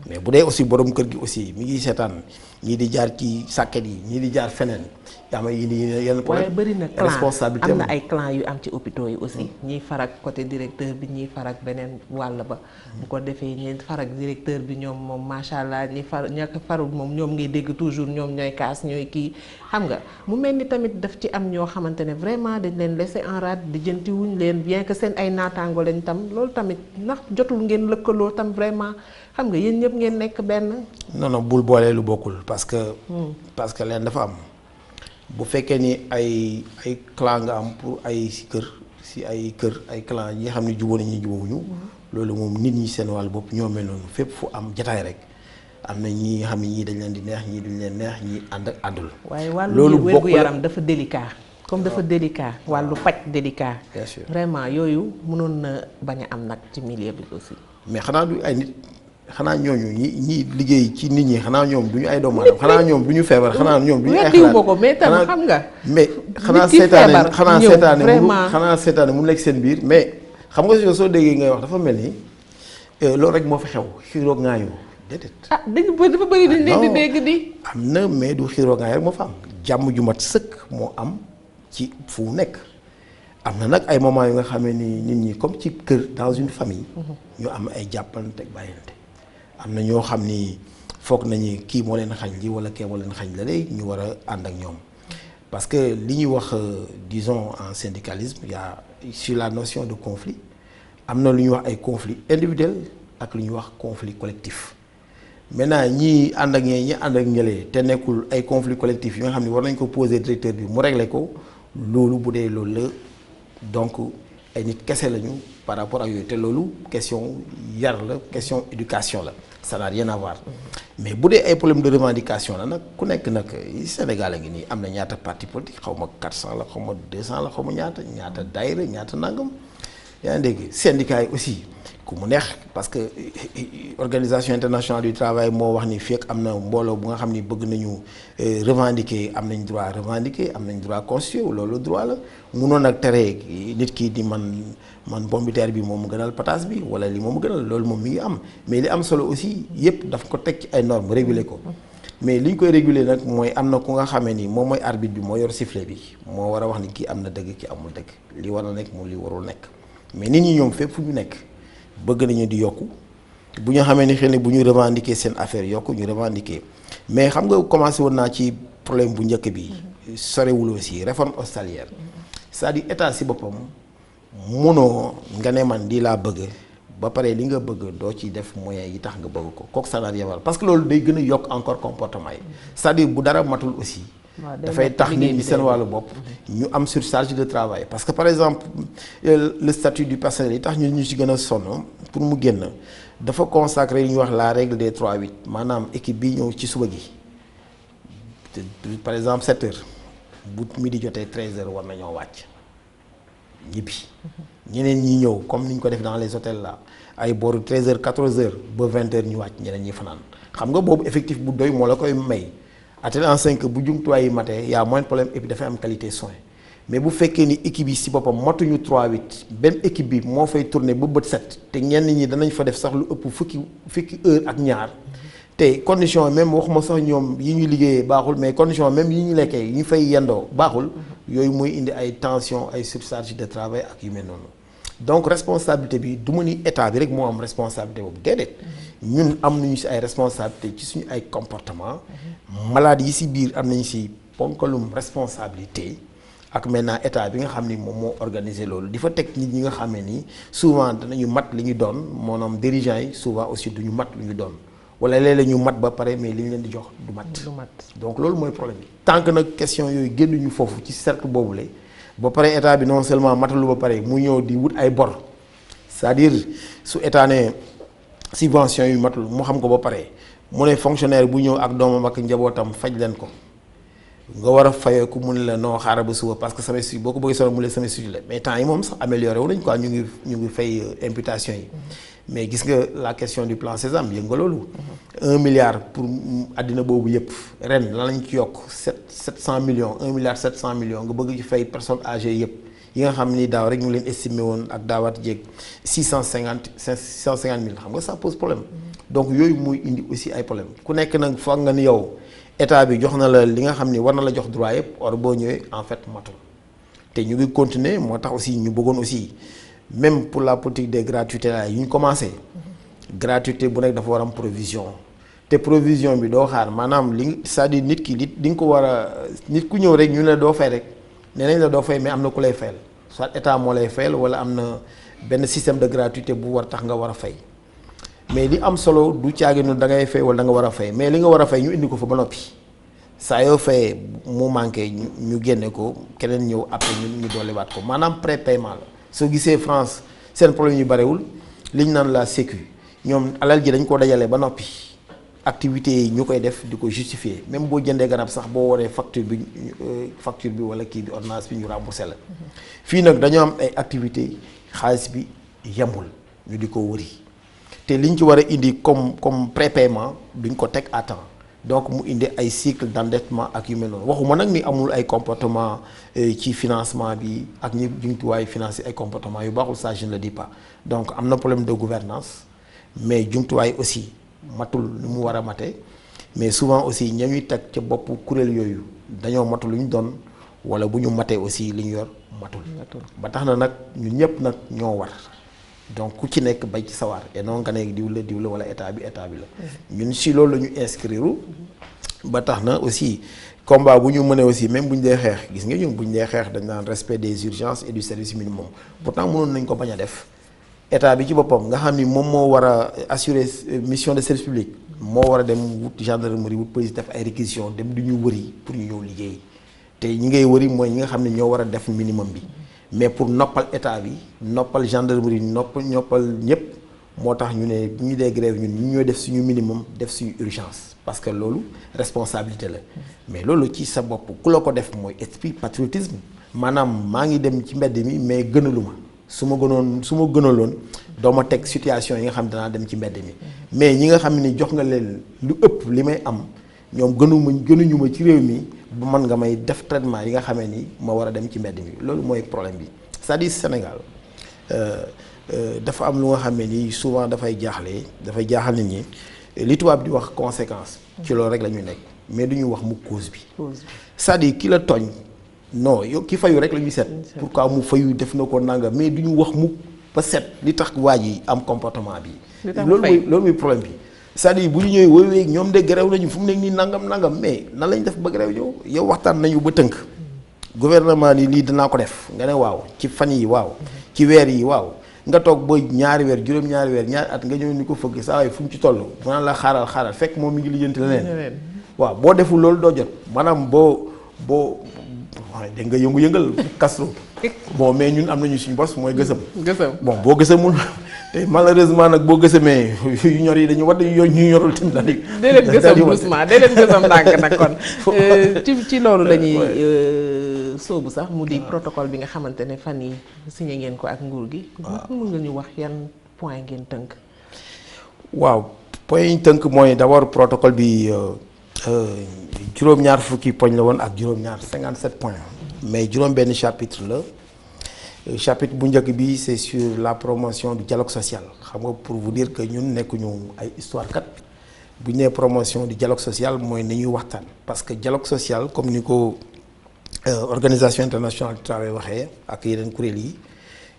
mais bu dee aussi borom kër gi aussi mi ngi seetaan ñii di jaar ci sàkket yi ñii di jaar feneen yaa may indi yenn problème.
waaye bëri na clan
responsabilité
am na ay clan yu am ci hôpitaux yi aussi ñiy farak côté directeur bi ñiy farak beneen wàll ba bu ko defee ñi farak directeur bi ñoom moom macha allah ñi ñàkk farul moom ñoom ngay dégg toujours ñoom ñooy kaas ñooy kii xam nga mu mel ni tamit daf ci am ñoo xamante ne vraiment dañ leen laisser en rade di jënti wuñ leen bien que seen ay naataango lañ tam loolu tamit ndax jotul ngeen lëkkaloo tam vraiment xam nga yéen ñëpp ngeen nekk benn.
non bul boolee lu bokkul parce que leen dafa am. bu fekkee ni ay clan nga am pour ay kër ay clan yi nga xam ne jubóo nañu jubóowuñu loolu moom nit ñi seen wàll bopp ñoo mel noonu fépp fu am jataay rek am na ñi nga xam ne ñii dañ leen di neex ñii duñ leen neex ñii ànd ak àndul.
waaye wàllu wérgu yaram dafa délicat. comme dafa délicat wàllu paj délicat.
bien sûr
vraiment yooyu mënoon na bañ a am nag ci milieu bi aussi.
mais xanaa du ay nit. xanaa ñooñu ñi liggéey ci nit ñi xanaa ñoom du ñu ay doomu aadama xanaa ñoom du ñu feebar xanaa ñoom du ñu ay xalaat
ko mais tam xam nga.
mais xanaa seetaane mu nekk seen biir mais xam nga soo déggee ngay wax dafa mel ni loolu rek moo fi xew xiiroog ngaayoo déedéet.
dafa bëri dañ leen di dégg di. am
na mais du xiiroog ngaayoo rek moo fa am jàmm ju mat sëkk moo am ci fu nekk. am na nag ay moments yu nga xamee ni nit ñi comme ci kër dans une famille. ñu am ay jàppante ak bàyyante. am na ñoo xam ni foog nañu kii moo leen xañ li wala kee moo leen xañ la léegi ñu war a ànd ak ñoom parce que li ñuy wax disons en syndicalisme il y a sur la notion de conflit am na lu ñuy wax ay conflit individuel ak lu ñuy wax conflit collectif maintenant ñii ànd ak ñi ànd ak ñële te nekkul ay conflit collectif yi nga xam ne war nañ ko poser directeur bi mu régler ko loolu bu dee loolu la donc ay nit kese lañu par rapport ak yooyu te loolu question yar la question éducation la ça n'a rien à voir mais bu dee ay problème de revendication la nag ku nekk nag Sénégal a ngi nii am na ñaata parti politique xaw ma 400 la xaw ma 200 la xaw ma ñaata daayira ñaata nangam yaa ngi dégg syndicat yi aussi ku mu neex parce que organisation internationale du travail moo wax ni fekk am na mbooloo bu nga xam ni bëgg nañu revendiquer am nañ droit revendiquer am nañ droit constituer loolu droit la munoon ak tere nit ki di man pombiteer bi moom mu gënal pataas bi wala li moom mu gënal loolu moom mi ngi am mais li am solo aussi yépp daf ko teg ci ay normes réguler ko mais li ñu koy réguler nag mooy am na ku nga xamee ni moom mooy arbitre bi moo yor sifflet bi moo war a wax ni kii am na dëgg ki amul dëgg li war a nekk moom li warul nekk mais nit ñi ñoom fépp fu ñu nekk bëgg nañu di yokku bu ñu xamee ni xëy na bu ñu revendiquer seen affaire yokku ñu revendiquer mais xam nga commencé woon naa ci problème bu njëkk bi sorewul aussi réforme hospitalière c'est-à-dire état si boppam mënoo nga ne man di laa bëgg ba pare li nga bëgg doo ci def moyens yi tax nga bëgg ko kooku ça n'a rien à voir parce que loolu day gën a yokk encore comportement yi c'est-à-dire bu dara matul aussi dafay tax nit ñi seen wàllu bopp ñu am surcharge de travail parce que par exemple le statut du personnel yi tax ñu ci gën a sonn pour mu génn dafa consacrer li ñuy wax la règle des 3-8 maanaam équipe bi ñëw ci suba gi par exemple 7 heures bu midi jotee 13h war nañoo wàcc ñibbi. ñeneen ñi ñëw comme ni ñu ko def dans les hôtels là ay booru 13h 14h ba 20h ñu wàcc ñeneen ñi fanaan xam nga boobu effectif bu doy moo la koy may atelier en 5 bu jumtuwaay yi matee y a moins de problème et puis dafay am qualité soin mais bu fekkee ni équipe yi si boppam matuñu 3-8 benn équipe bi moo fay tourner ba bët set te ñenn ñi danañ fa def sax lu ëpp fukki heure ak ñaar te condition même waxuma sax ñoom yi ñuy liggéeyee baaxul mais condition même yi ñu lekkee yi ñu fay yendoo baaxul yooyu mooy indi ay tension ay surcharge de travail ak yu mel noonu donc responsabilité bi du ma ni état bi rek moo am responsabilité boobu déedéet ñun am nañu si ay responsabilité ci suñu ay comportement malade yi si biir am nañu si ponkalum responsabilité ak maintenant état bi nga xam ni moom moo organiser loolu di fa teg nit ñi nga xam ne ni souvent danañu mat li ñu doon maanaam dirigeants yi souvent aussi duñu mat li ñu doon wala léeg-léeg ñu mat ba pare mais li ñu leen di jox du mat donc loolu mooy problème bi tant que nag question yooyu génnuñu foofu ci cercle boobule ba pare état bi non seulement matalu ba pare mu ñëw di wut ay bor c'est-à-dire su état ne subvention yu matul mu xam ko ba pare mu ne fonctionnaire bu ñëw ak doomam ak njabootam faj leen ko nga war a fayeeku mu ne la non xaaral ba suba parce que semestre boo ko bëggee solo mu ne semestre la mais temps yi moom sax amélioré wu nañ quoi ñu ngi fay imputation yi mais gis nga la question du plan Sésame yëg nga loolu 1 milliard pour àddina boobu yëpp ren lan lañ ci yokk 700 millions 1 milliard 700 millions nga bëgg ci fay personnes âgées yëpp yi nga xam ni daaw rek ñu leen estimé woon ak daawaat jéeg 650 mille xam nga ça pose problème donc yooyu muy indi aussi ay problème ku nekk nag foog nga ni yow état bi jox na la li nga xam ni war na la jox droit yëpp or boo ñëwee en fait matul te ñu ngi continuer moo tax aussi ñu bëggoon aussi même pour la politique des gratuités là yu ñu commencé gratuité bu nekk dafa war am provision te provision bi doo xaar maanaam li c'est-à-dire nit ki li nga ko war a nit ku ñëw rek ñu ne la doo fay rek nee nañ la doo fay mais am na ku lay fayal soit état moo lay fayal wala am na benn système de gratuité bu war tax nga war a fay mais li am solo du caaginu da ngay fay wala da nga war a fay mais li nga war a fay ñu indi ko fa ba noppi saa yoo fayee mu manqué ñu génne ko keneen ñëw après ñu dolliwaat ko maanaam prépaiement la. soo gisee France seen problème yu barewul li ñu naan la sécu ñoom alal ji dañ ko dajale ba noppi activités yi ñu koy def di ko justifier même boo jëndee garab sax boo waree facture bi wala kii bi ordonnance bi ñu remboursé la fii nag dañoo am ay activités xaalis bi yemul ñu di ko wëri te liñ ci war a indi comme prépaiement duñ ko teg à temps donc mu indi ay cycle d'endettement ak yu mel noonu waxuma nag ni amul ay comportement ci financement bi ak ñi jumtuwaay financier ay comportement yu baaxul ça je ne le dis pas donc am na problème de gouvernance mais jumtuwaay aussi matul lu mu war a mate mais souvent aussi ña ñuy teg ca bopp kuréel yooyu dañoo matul lu ñu doon wala bu ñu matee aussi li ñu yor matul ba tax na nag ñun ñëpp nag ñoo war donc ku ci nekk bay ci sawar et non nga ne diw la wala état bi la ñun si loolu la ñu inscrire ba tax na aussi combat bu ñu mënee aussi même bu ñu dee xeex gis nga ñun bu ñu dee xeex dañ naan respect des urgences et du service minimum pourtant mënoon nañ ko bañ a def état bi ci boppam nga xam ni moom moo war a assurer mission de service public moo war a dem wut gendarmerie wut police def ay réquisition dem du ñu wëri pour ñu ñëw liggéey te ñi ngay wëri mooy ñi nga xam ne ñoo war a def minimum bi mais pour noppal état bi noppal gendarmerie noppal ñëpp moo tax ñu ne bu ñu dee grève ñun ñu ñooy def suñu minimum def suñu urgence parce que loolu responsabilité la mais loolu ci sa bopp ku la ko def mooy esprit patriotisme maanaam maa ngi dem ci mbedd mi mais gënaluma su ma gënaloon doo ma teg situation yi nga xam danaa dem ci mbedd mi mais ñi nga xam ne jox nga leen lu ëpp li may am ñoom gënuñu ma ci réew mi ba mën nga may def traitement yi nga xamee ni ma war a dem ci mbedd mi loolu mooy problème bi c'est-à-dire Sénégal dafa am lu nga xam ne ni souvent dafay jaaxal nit ñi li tubaab di wax conséquence ci loolu rek la ñuy nekk mais du ñu wax mu cause bi c'est-à-dire ki la tooñ non yow ki fayu rek la ñuy seet pourquoi mu fayu def na ko nanga mais du ñu wax mu ba set li tax waa ji am comportement bi loolu mooy problème bi c'est-à-dire bu ñu ñëwee wooy ñoom de grève nañu fu mu nekk nii nangam mais nan lañ def ba grève yow waxtaan nañu ba tënk gouvernement ni lii dinaa ko def nga ne waaw ci fan yi waaw ci weer yi waaw nga toog ba ñaari weer juróom-ñaari weer ñaari at nga ñëw ni ko fëgg saa waay fu mu ci toll mu naan la xaaral fekk moom mi ngi lijjanti leneen waaw boo deful loolu doo jot maanaam boo dégg nga yëngu-yëngal Castro bon mais ñun am nañu suñu bos mooy gësam bon boo gësamul te malheureusement nag boo gësamee yu ñor yi dañu wadd yu ñorul tamit daal di.
dee leen gësam doucement dee leen gësam ndànk nag kon ci loolu la ñuy sóobu sax mu di protocole bi nga xamante ne fan yi signé ngeen ko ak nguur gi. waaw mën nga ñu wax yan point ngeen tënk.
waaw point yi ñu tënk mooy d'abord protocole bi juróom-ñaar fukki poñ la woon ak juróom-ñaar 57 points. mais juróom-benn chapitre la. chapitre bu njëkk bi c'est sur la promotion du dialogue social xam nga pour vous dire que ñun nekkuñu ay histoire kat bu ñu nee promotion du dialogue social mooy ni ñuy waxtaan parce que dialogue social comme ni ko organisation internationale du travail waxee ak yeneen kuréel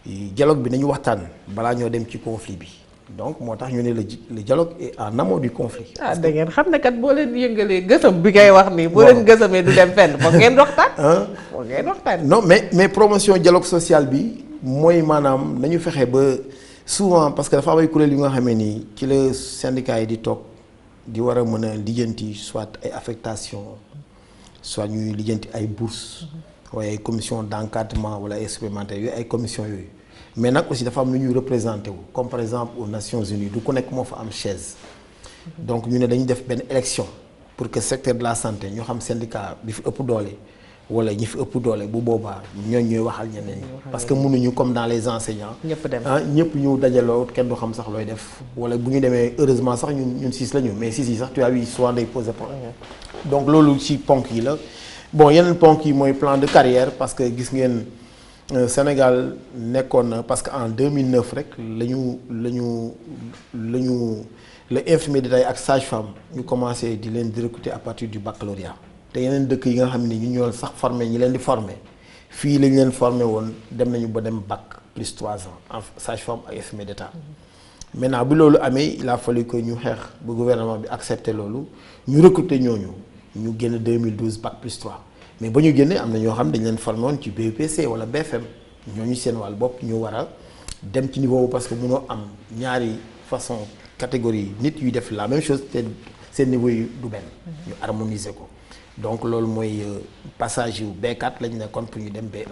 yi dialogue bi nañu waxtaan balaa ñoo dem ci conflit bi donc moo tax ñu ne le dialogue est en amont du conflit.
ah da ngeen xam ne kat boo leen yëngalee gësam bi ngay wax nii. boo leen gësamee du dem fenn foog ngeen waxtaan. foog ngeen waxtaan.
non mais promotion dialogue social bi mooy maanaam nañu fexe ba souvent parce que dafa am ay kuréel yu nga xamee ni ci la syndicat yi di toog di war a mën a lijjanti soit ay affectation soit ñuy lijjanti ay bourses wala ay commission d'encadrement wala ay supplémentaires yooyu ay commission yooyu. mais nag aussi dafa am lu ñuy représenté wu comme par exemple aux Nations Unies du ku nekk moo fa am chaise donc ñu ne dañuy def benn élection pour que secteur de la santé ñoo xam syndicat bi fi ëpp doole wala ñi fi ëpp doole bu boobaa ñooñ ñooy waxal ñeneen ñi parce que mënuñu comme dans les enseignants ñëpp ñu dajaloo kenn du xam sax looy def wala bu ñu demee heureusement sax ñun 6 la ñu mais 6 yi sax tu as vu souvent day poser problème donc loolu ci ponk yi la bon yeneen ponk yi mooy plan de carrière parce que gis ngeen Sénégal nekkoon na parce que en 2009 rek la infirmier d'État ak sage-femme ñu commencé di leen di recruter à partir du baccalauréat te yeneen dëkk yi nga xam ne ñu ñoo sax formé ñi leen di formé fii lañ leen formé woon dem nañu ba dem bac plus 3 ans en sage-femme ak infirmier d'État maintenant bi loolu amee il a fallu que ñu xeex ba gouvernement bi accepté loolu ñu recruter ñooñu ñu génn 2012 bac plus 3. mais ba ñu génnee am na ñoo xam dañ leen formé woon ci BEPC wala BFM ñooñu seen wàll bopp ñu war a dem ci niveau parce que mënoo am ñaari façon catégorie nit yuy def la même chose te seen niveau yi du benn. ñu harmoniser ko donc loolu mooy passage yu B4 lañ nekkoon pour ñu dem B1.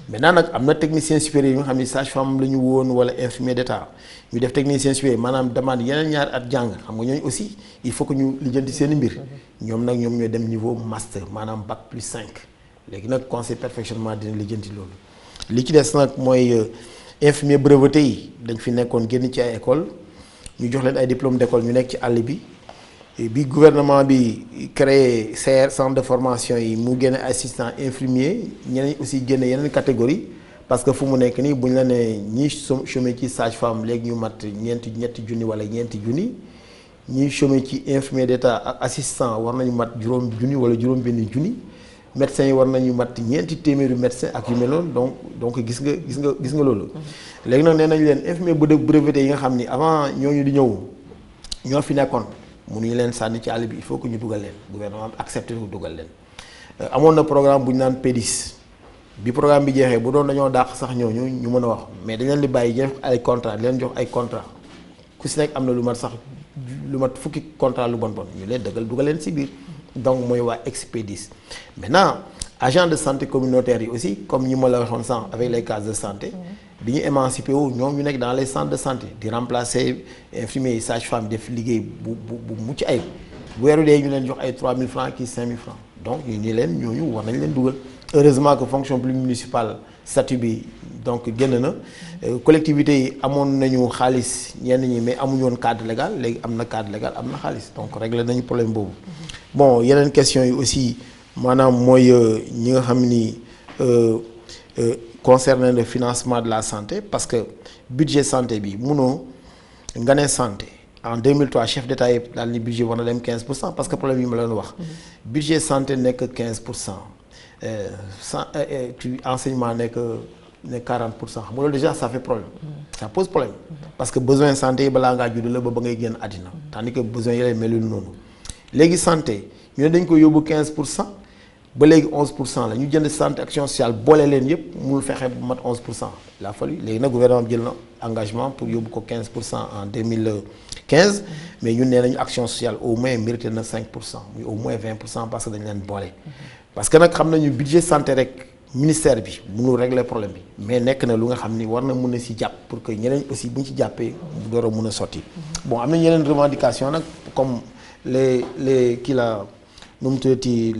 maintenant nag am na technicien supérieur yi nga xam ne sage-femme la ñu woon wala infirmier d'État ñu def technicien supérieur maanaam demande yeneen ñaari at jàng xam nga ñooñu aussi il faut que ñu lijjanti seen i mbir ñoom nag ñoom ñooy dem niveau master maanaam bac plus 5 léegi nag conseil perfectionnement dina lijjanti loolu. li ci des nag mooy infirmier breveté yi dañ fi nekkoon génn ci ay école ñu jox leen ay diplôme d'école ñu nekk ci àll bi gouvernement bi créé CR centre de formation yi mu génne assistant infirmier ñeneen aussi génne yeneen catégorie parce que fu mu nekk nii bu ñu la nee ñiy chômé ci sage-femme léegi ñu mat ñetti junni wala ñeenti junni ñiy chômé ci infirmier d'État ak assistant war nañu mat juróom junni wala juróom benn junni médecins yi war nañu mat ñeenti téeméeri médecin ak yu mel noonu donc gis nga loolu. léegi nag nee nañ leen infirmier breveté yi nga xam ni avant ñooñu di ñëw ñoo fi nekkoon. mënuñu leen sànni ci àll bi il faut que ñu dugal leen gouvernement bi accepté ko dugal leen amoon na programme bu ñu naan P10 bi programme bi jeexee bu doon dañoo dàq sax ñooñu ñu mën a wax mais dañ leen di bàyyi jox ay contrat leen jox ay contrat ku si nekk am na lu mat fukki contrat lu bon ñu leen dëggal dugal leen si biir donc mooy waa Expedis maintenant agent de santé communautaire yi aussi comme ñi ma la waxoon sànq avec les cases de santé bi ñu émancipé wu ñoom ñu nekk dans les centres de santé di remplacer infirmiers yi sage-femme def liggéey bu mucc ayib weeru dee ñu leen jox ay 3000 francs kii 5000 francs donc ñu ni leen ñooñu war nañ leen dugal heureusement que fonction publique municipale statut bi donc génn na collectivités yi amoon nañu xaalis ñenn ñi mais amuñu woon cadre légal léegi am na cadre légal am na xaalis donc réglé nañu problème boobu bon yeneen question yi aussi maanaam mooy ñi nga xam ni concernant le financement de la santé parce que budget santé bi munoo nga ne santé en 2003 chef d'État yëpp daal ni budget war na dem 15% parce que problème yi ma leen wax budget santé nekk 15% enseignement nekk 40% xam nga loolu déjà ça fait problème ça pose problème parce que besoin santé yi balaa ngaa judd la ba ngay génn àddina tandis que besoin yi lay melul noonu léegi santé ñu ne dañ ko yóbbu 15% ba léegi 11% la ñu jënd santé action sociale boole leen yëpp mënul fexe bu mat 11% il a fallu léegi nag gouvernement bi jël na engagement pour yóbbu ko 15% en 2015 mais ñun nee nañu action sociale au moins mérité na 5% muy au moins 20% parce que dañ leen boole. parce que nag xam nañu budget santé rek ministère bi mënul régler problème bi mais nekk na lu nga xam ni war na mën a si jàpp pour que ñeneen aussi bu ñu ci jàppee bu door a mën a sotti. Bon am na yeneen revendication nag comme les kii la nu mu tuddati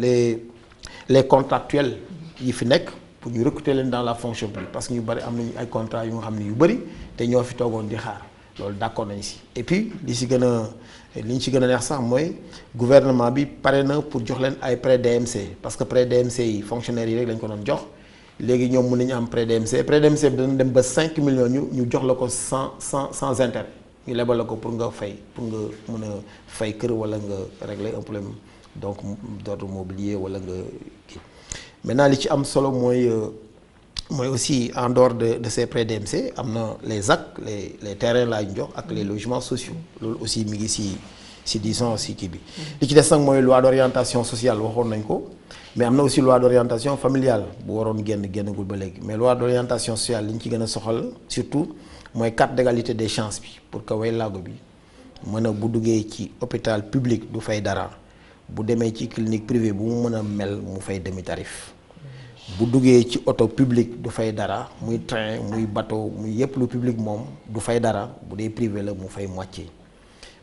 les contractuels yi fi nekk pour ñu recruter leen dans la fonction publique parce que ñu bëri am nañu ay contrats yu nga xam ne yu bëri te ñoo fi toogoon di xaar loolu d'accord nañ si. Et puis li ñu ci gën a neex sax mooy gouvernement bi pare na pour jox leen ay prêt DMC parce que prêt DMC yi fonctionnaires yi rek lañ ko doon jox léegi ñoom mën nañu am prêt DMC bi dana dem ba 5 millions ñu jox la ko sans intérêt ñu lebal la ko pour nga fay pour nga mën a fay kër wala nga régler un problème donc d'ordre mobilier wala nga kii. Maintenant li ci am solo mooy aussi en dehors de ces prêts DMC am na les AC les terrains laa ñu jox ak les logements sociaux loolu aussi mi ngi si disons si kii bi. li ci des nag mooy loi d'orientation sociale waxoon nañ ko mais am na aussi loi d'orientation familiale bu waroon génnagul ba léegi mais loi d'orientation sociale li ñu ci gën a soxal surtout mooy carte d'égalité des chances bi pour que way laago bi mën a bu duggee ci hôpital public du fay dara bu demee ci clinique privée bu mu mën a mel mu fay demi tarif. bu duggee ci auto public du fay dara muy train muy bateau muy yëpp lu public moom du fay dara bu dee privé la mu fay moitié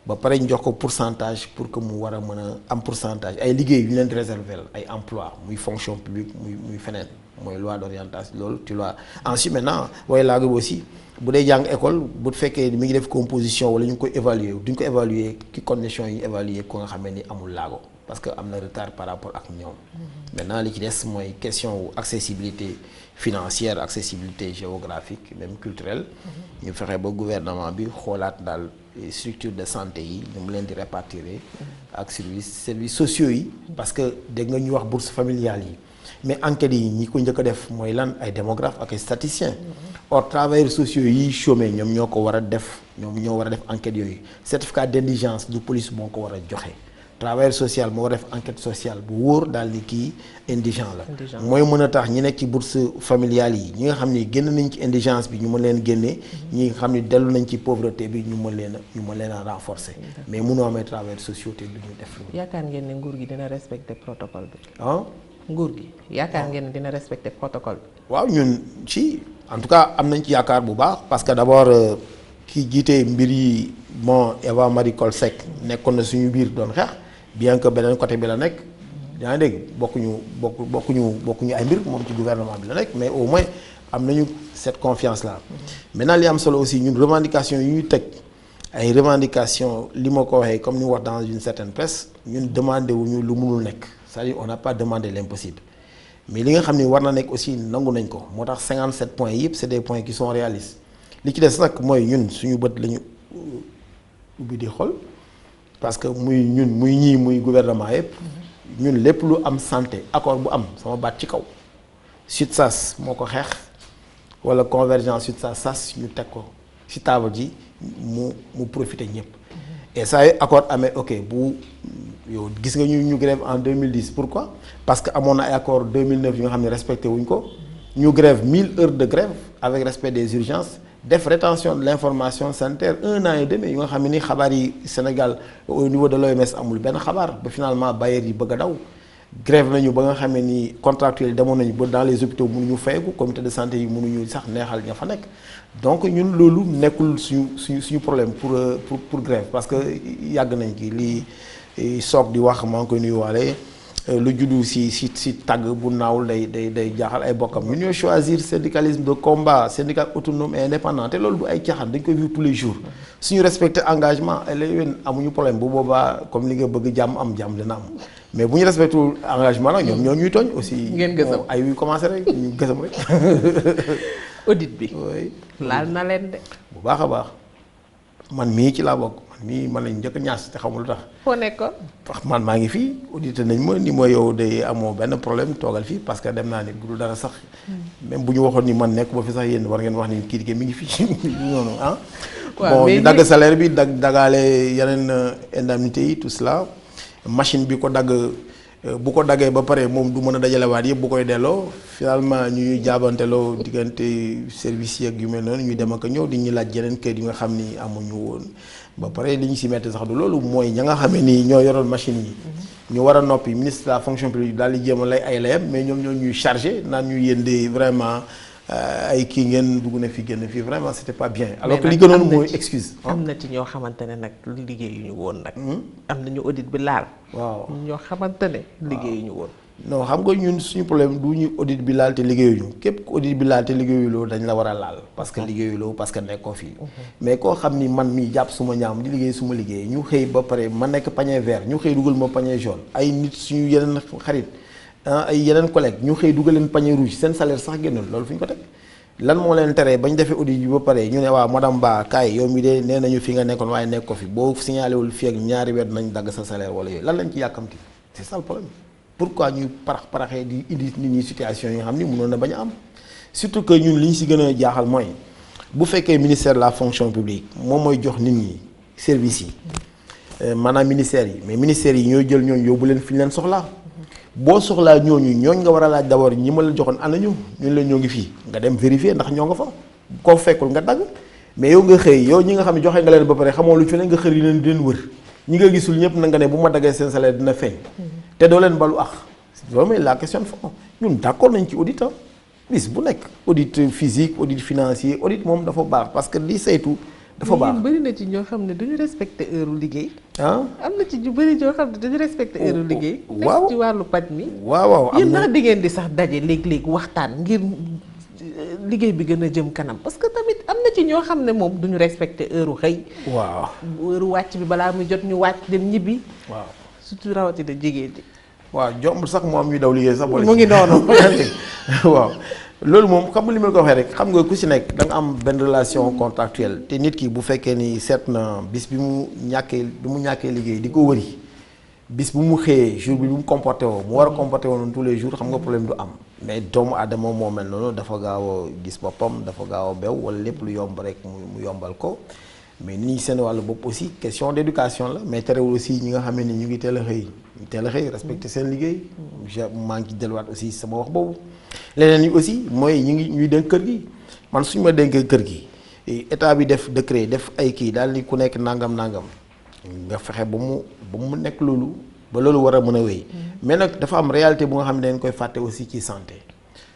ba pare ñu jox ko pourcentage pour que mu war a mën a am pourcentage ay liggéey yu ñu leen réserver ay emploi muy fonction publique muy feneen mooy loi d'orientation loolu tu loi ensuite maintenant waaye laago bi aussi bu dee jàng école bu fekkee mi ngi def composition wala ñu ngi koy évaluer duñ ko évaluer ki conditions yi évaluer ko nga xamee ni amul laago parce que am na retard par rapport ak ñoom. Maintenant li ci des mooy question wu accessibilité financière accessibilité géographique même culturelle. ñu fexe ba gouvernement bi xoolaat daal structure de santé yi ñu mu leen di répartir ak services sociaux yi. parce que dégg nga ñu wax bourse familiale yi mais enquêtes yi ñi ko njëkk a def mooy lan ay démographes ak ay statisticiens. or travailleurs sociaux yi chômé ñoom ñoo ko war a def ñoom ñoo war a def enquêtes yooyu certificat d'indigence du police moo ko war a joxe. travailleur social moo def enquête sociale bu wóor daal ni kii indigent la mooy mën a tax ñi nekk ci bourse familiale yi ñi nga xam ni génn nañ ci indigence bi ñu mën leen génne ñi nga xam ni dellu nañ ci pauvreté bi ñu mën leen a renforcer mais mënoo amee travailleurs sociaux te du ñu def lu
yaakaar ngeen ne nguur gi dina respecter protocole bi
ah
nguur gi yaakaar ngeen ne dina respecter protocole bi
waaw ñun ci en tout cas am nañ ci yaakaar bu baax parce que d'abord ki jiite mbir yi bon Eva Marie Coll Seck nekkoon na suñu biir doon xeex bien que beneen côté bi la nekk yaa ngi dégg bokkuñu ay mbir moom ci gouvernement bi la nekk mais au moins am nañu cette confiance là. Maintenant li am solo aussi ñun revendication yi ñu teg ay revendication li ma ko waxee comme ni wax dans une certaine presse ñun demandé wuñu lu mënul nekk c'est-à-dire on n'a pas demandé l'impossible mais li nga xam ni war na nekk aussi nangu nañ ko moo tax 57 points yëpp c'est des points qui sont réalistes li ci des nag mooy ñun suñu bët la ñu ubbi di xool. parce que muy ñun muy ñii muy gouvernement yëpp ñun lépp lu am santé accord bu am sama baat ci kaw SUTSAS moo ko xeex wala convergence SUTSAS ñu teg ko ci table ji mu profité ñëpp et ça y accord amee ok bu yow gis nga ñu grève en 2010 pourquoi parce que amoon na ay accord 2009 yu nga xam ne respecté wuñ ko ñu grève 1000 heures de grève avec respect des urgences def rétention de l'information sanitaire 1 an et demi yu nga xam ne ni xabaar yi Sénégal au niveau de l'OMS amul benn xabaar ba finalement bailleurs yi bëgg a daw grève nañu ba nga xam ne ni contractuels demoon nañu ba dans les hôpitaux mënuñu fayeku comité de santé yi mënuñu sax neexal ña fa nekk donc ñun loolu nekkul suñu problème pour grève parce que yàgg nañ ki lii soog di wax maa ngi koy nuyuwaale lu juddu si tàgg bu naawul day jaaxal ay bokkam ñun ñoo choisir syndicalisme de combat syndicat autonome et indépendant te loolu du ay caaxaan dañ koy vivre tous les jours suñu respecté engagement léegi amuñu problème bu boobaa comme li nga bëgg jàmm am jàmm dina am mais bu ñu respecté engagement nag ñoom ñoo ñuy tooñ aussi.
ngeen gësam
ay yu commencé rek ñu gësam rek.
audit bi.
oui
laal na leen de.
bu baax a baax man mii ci laa bokk. man lañ njëkk ñaas te xamul lu tax.
foo nekkoon.
man maa ngi fii audité nañ ma ni ma yow de amoo benn problème toogal fii parce que dem naa ni bu dul dara sax. même bu ñu waxoon ni man nekk ba fi sax yéen war ngeen wax ni kii mi ngi fii noonu ah.
waaw
bon ñu dagg salaire bi dagaale yeneen indemnité yi tout cela machine bi ko dagg bu ko daggee ba pare moom du mën a dajalewaat yëpp bu koy delloo finalement ñuy jaabanteloo diggante service yeeg yu mel noonu ñuy dem ak ñëw di ñu laaj yeneen kayit yu nga xam ni amuñu woon ba pare li ñu si metti sax du loolu mooy ña nga xamee ni ñoo yoroon machine yi. ñu war a noppi ministre de la fonction publique daal di jéem a lay ay layam mais ñoom ñoo ñuy chargé naan ñu yéen de vraiment ay kii ngeen dugg na fi génn fii vraiment c'était pas bien. alors que li gënoon mooy excuse.
am na ci ñoo xamante ne nag liggéeyuñu woon nag. am na ñu audit bi laal.
waaw
ñoo xamante ne liggéeyuñu woon.
non xam nga ñun suñu problème du ñu audit bi laal te liggéeyuñu képp ku audit bi laal te liggéeyuloo dañ la war a laal parce que liggéeyuloo parce que nekkoo fii. mais koo xam ni man mii jàpp suma ñaam di liggéey suma liggéey ñu xëy ba pare ma nekk panier vert ñu xëy dugal ma panier jaune ay nit suñu yeneen xarit ay yeneen collègues ñu xëy dugal leen panier rouge seen salaire sax génnul loolu fu ñu ko teg. lan moo leen teree bañ defee audit bi ba pare ñu ne waaw madame Ba kaay yow mi de nee nañu fi nga nekkoon waaye nekk ko fi boo signalé wul fii ak ñaari weer nañ dagg sa salaire wala yooyu lan lañ ci yàkkamti c'est ça le problème. pourquoi ñuy paraxee di indi nit ñi situation yi nga xam ni mënoon na bañ a am surtout que ñun li ñu si gën a jaaxal mooy bu fekkee ministère de la fonction publique moom mooy jox nit ñi service yi maanaam ministères yi mais ministères yi ñooy jël ñooñu yóbbu leen fi ñu leen soxlaa boo soxlaa ñooñ nga war a laaj d'abord ñi ma la joxoon ana ñun la ñoo ngi fii nga dem vérifier ndax ñoo nga fa koo fekkul nga dagg mais yow nga xëy yow ñi nga xam ne joxe nga leen ba pare xamoo lu ci ne nga xër yi leen di leen wër ñi nga gisul ñëpp na nga ne bu ma daggee seen salaire dina feeñ te doo leen balu ax loolu mooy la question de fond ñun d'accord nañ ci audit bis bu nekk audit physique audit financier audit moom dafa baax parce que li saytu dafa baax
bëri na ci ñoo xam ne duñu respecté heure liggéey.
am
na ci ñu bëri ñoo xam ne duñu respecté heure liggéey.
waaw
ci wàllu paj mi.
waaw
yéen ndax di ngeen di sax daje léeg-léeg waxtaan ngir liggéey bi gën a jëm kanam parce que tamit am na ci ñoo xam ne moom duñu respecté heure xëy.
waaw
heure wàcc bi balaa muy jot ñu wàcc dem ñibbi.
waaw
surtout rawatina jigéen ñi.
waaw jombul sax moo am ñuy daw liggéey sax.
mu ngi noonu
waaw. loolu moom xam nga li ma ko waxee rek xam nga ku si nekk da nga am benn relation contractuelle te nit ki bu fekkee ni seet na bis bi mu ñàkkee liggéey di ko wëri bis bu mu xëyee jour bi mu comporté woo mu war a comporté woo noonu tous les jours xam nga problème du am mais doomu aadama moo mel noonu dafa gaaw a gis boppam dafa gaaw a bew wala lépp lu yomb rek mu yombal ko mais nit ñi seen wàllu bopp aussi question d'éducation la mais terewul aussi ñi nga xam ne ni ñu ngi teel a xëy respecter seen liggéey maa ngi delluwaat aussi sama wax boobu leneen yi aussi mooy ñuy dénk kër gi man suñu ma dénkee kër gi état bi def décret def ay kii daal ni ku nekk nangam nga fexe ba mu nekk loolu ba loolu war a mën a wéy mais nag dafa am réalité bu nga xam ne dañ koy fàtte aussi ci santé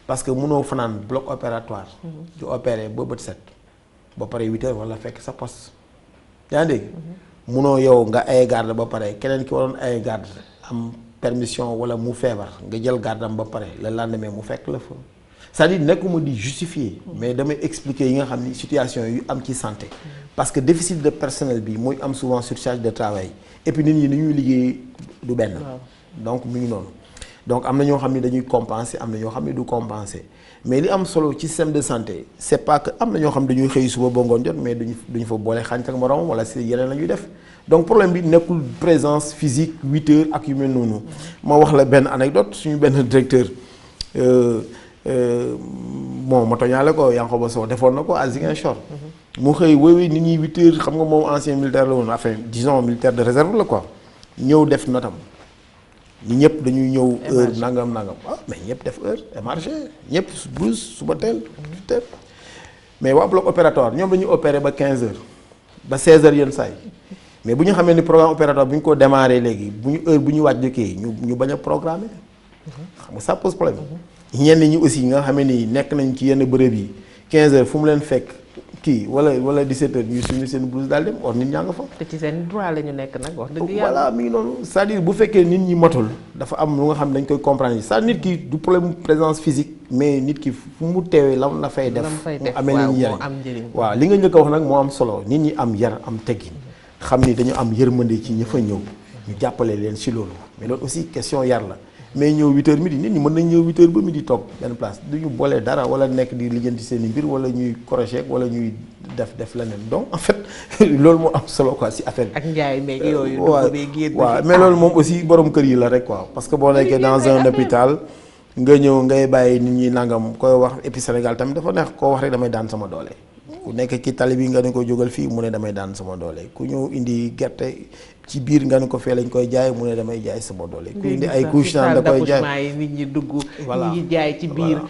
parce que mënoo fanaan bloc opératoire ci opéré ba bët set ba pare 8 heures wala fekk sa poste yaa ngi dégg mënoo yow nga ay garde ba pare keneen ki waroon ay garde am permission wala mu feebar nga jël gardam ba pare le lendemain mu fekk la fa c'est-à-dire nekkuma di justifier mais damay expliquer yi nga xam ni situation yu am ci santé parce que déficit de personnel bi mooy am souvent surcharge de travail et puis nit ñi ni ñuy liggéey du benn donc mu ngi noonu donc am na ñoo xam ne dañuy compenser am na ñoo xam ne du compenser mais li am solo ci système de santé c'est pas que am na ñoo xam dañuy xëy suba ba ngoon jot mais duñu fa boole xànc ak morom wala si yeneen la ñuy def donc problème bi nekkul présence physique 8 heures ak yu mel noonu ma wax la benn anecdote suñu benn directeur bon ma toñaale ko Yankhoba Sow defoon na ko à Ziguinchor mu xëy woy nit ñi 8 heures xam nga moom ancien militaire la woon enfin disons militaire de réserve la quoi ñëw def notam ñi ñëpp dañuy ñëw heure nangam mais ñëpp def heure émargé ñëpp 12 suba teel 8 heures mais waa bloc opératoire ñoom dañuy opérer ba 15 heures ba 16 heures yenn saa yi mais bu ñu xamee ni programme opératoire bu ñu ko démarré léegi bu ñu heure bu ñu wàcc kii ñu bañ a programmer xam nga ça pose problème ñenn ñi aussi nga xamee ni nekk nañ ci yenn bërëb yi 15 heures fu mu leen fekk kii wala 17 heures ñu suñu seen blouse daal dem or nit ñaa nga fa.
te ci seen droit la ñu nekk nag wax dëgg yàlla.
voilà mi ngi noonu c'est-à-dire bu fekkee nit ñi matul dafa am lu nga xam ne dañ koy comprendre ça nit ki du problème présence physique mais nit ki fu mu teewee lam la fay def. mu amee nit ñi njariñ waaw li nga njëkk a wax nag moo am solo nit ñi am yar am teggin xam ni dañu am yërmande ci ñi fa ñëw ñu jàppale leen si loolu mais loolu aussi question yar la. mais ñëw 8 heures midi nit ñi mën nañ ñëw 8 heures ba midi toog benn place du ñu boolee dara wala nekk di lijjanti seen i mbir wala ñuy crochet wala ñuy def leneen donc en fait loolu moo am solo quoi si affaire bi.
ak njaay meeg yooyu.
waaw mais loolu moom aussi borom kër yi la rek quoi parce que boo nekkee dans un hôpital nga ñëw ngay bàyyi nit ñi nangam koy wax et puis Sénégal tamit dafa neex koo wax rek damay daan sama doole. ku nekk ci tali bi nga ne ko jógal fii mu ne damay daan sama doole ku ñëw indi gerte ci biir nga ne ko fee lañ koy jaay mu ne damay jaay sama doole. ku indi ay couche naan da koy jaay
yi nit ñi dugg.
voilà
ñi ngi jaay ci biir.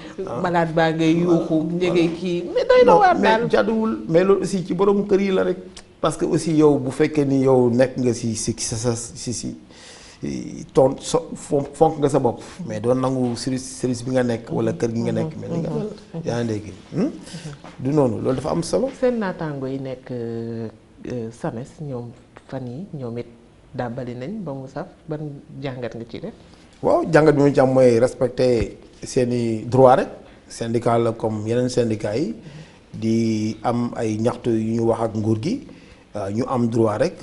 malade baa ngay yuuxu njëgee kii mais doy na waar daal
mais jàdduwul mais loolu aussi ci borom kër yi la rek. parce que aussi yow bu fekkee ni yow nekk nga si ton fonk nga sa bopp mais doon nangu service bi nga nekk wala kër gi nga nekk mais li nga mel yaa ngi dégg du noonu loolu dafa am solo.
seen naataango yi nekk SAMES ñoom fan yi ñoom it dàbbali nañ ba mu saf ban jàngat nga ci def.
waaw jàngat bi mu ci am mooy respecter seeni droit rek syndicat la comme yeneen syndicat yi di am ay ñaxtu yu ñu wax ak nguur gi. ñu am droit rek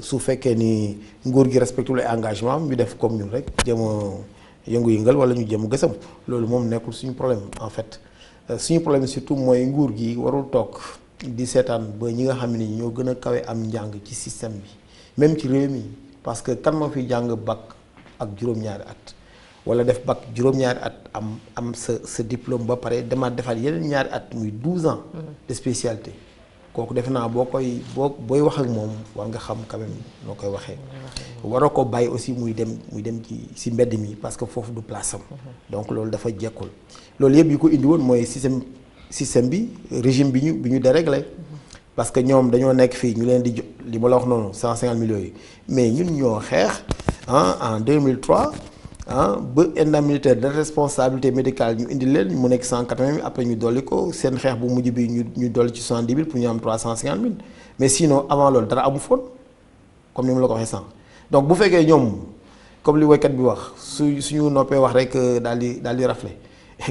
su fekkee ni nguur gi respecté les engagements ñu def comme ñun rek jëm a yëngu-yëngal wala ñu jëm gësam loolu moom nekkul suñu problème en fait suñu problème surtout mooy nguur gi warul toog di seetaan ba ñi nga xam ne ñoo gën a kawe am njàng ci système bi même ci réew mi parce que kan moo fi jàng bac ak juróom-ñaari at wala def bac juróom-ñaari at am sa diplôme ba pare demaat defaat yeneen ñaari at muy 12 ans de spécialité. kooku defe naa booy wax ak moom war nga xam quand même noo koy waxee. waroo ko bàyyi aussi muy dem ci mbedd mi parce que foofu du place am. donc loolu dafa jekkul loolu yëpp yi ko indi woon mooy système bi régime bi ñu déréglé. parce que ñoom dañoo nekk fii ñu leen di jo li ma la wax noonu 150 millions yi mais ñun ñoo xeex en 2003 ba indemnité de responsabilité médicale ñu indi leen mu nekk 180 000 après ñu dolli ko seen xeex bu mujj bi ñu dolli ci 70 000 pour ñu am 350 000 mais sinon avant loolu dara amu foon comme ni ma la ko waxee sànq donc bu fekkee ñoom comme li woykat bi wax suñu noppee wax rek daal di rafle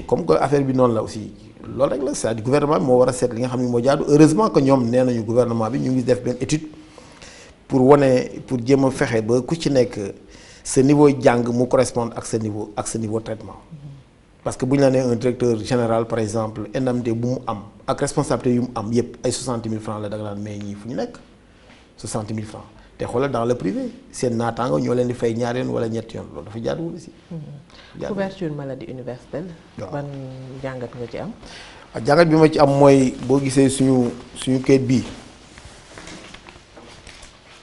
comme que affaire bi noonu la aussi loolu rek la c'est-à-dire gouvernement bi moo war a seet li nga xam ne moo jaadu heureusement que ñoom nee nañu gouvernement bi ñu ngi def benn étude pour jéem a fexe ba ku ci nekk. ce niveau jàng mu correspondre ak ce niveau traitement parce que bu ñu la nee un directeur général par exemple indemnité bu mu am ak responsabilité yu mu am yépp ay 60 000 francs la da nga naan mais ñii fu ñu nekk 60 000 francs te xoolal dans le privé seen naataango ñoo leen di fay ñaari yoon wala ñetti yoon loolu dafa jaaduwul aussi.
couverture maladie universelle. ban jàngat nga ci am.
jàngat bi ma ci am mooy boo gisee suñu kayit bii.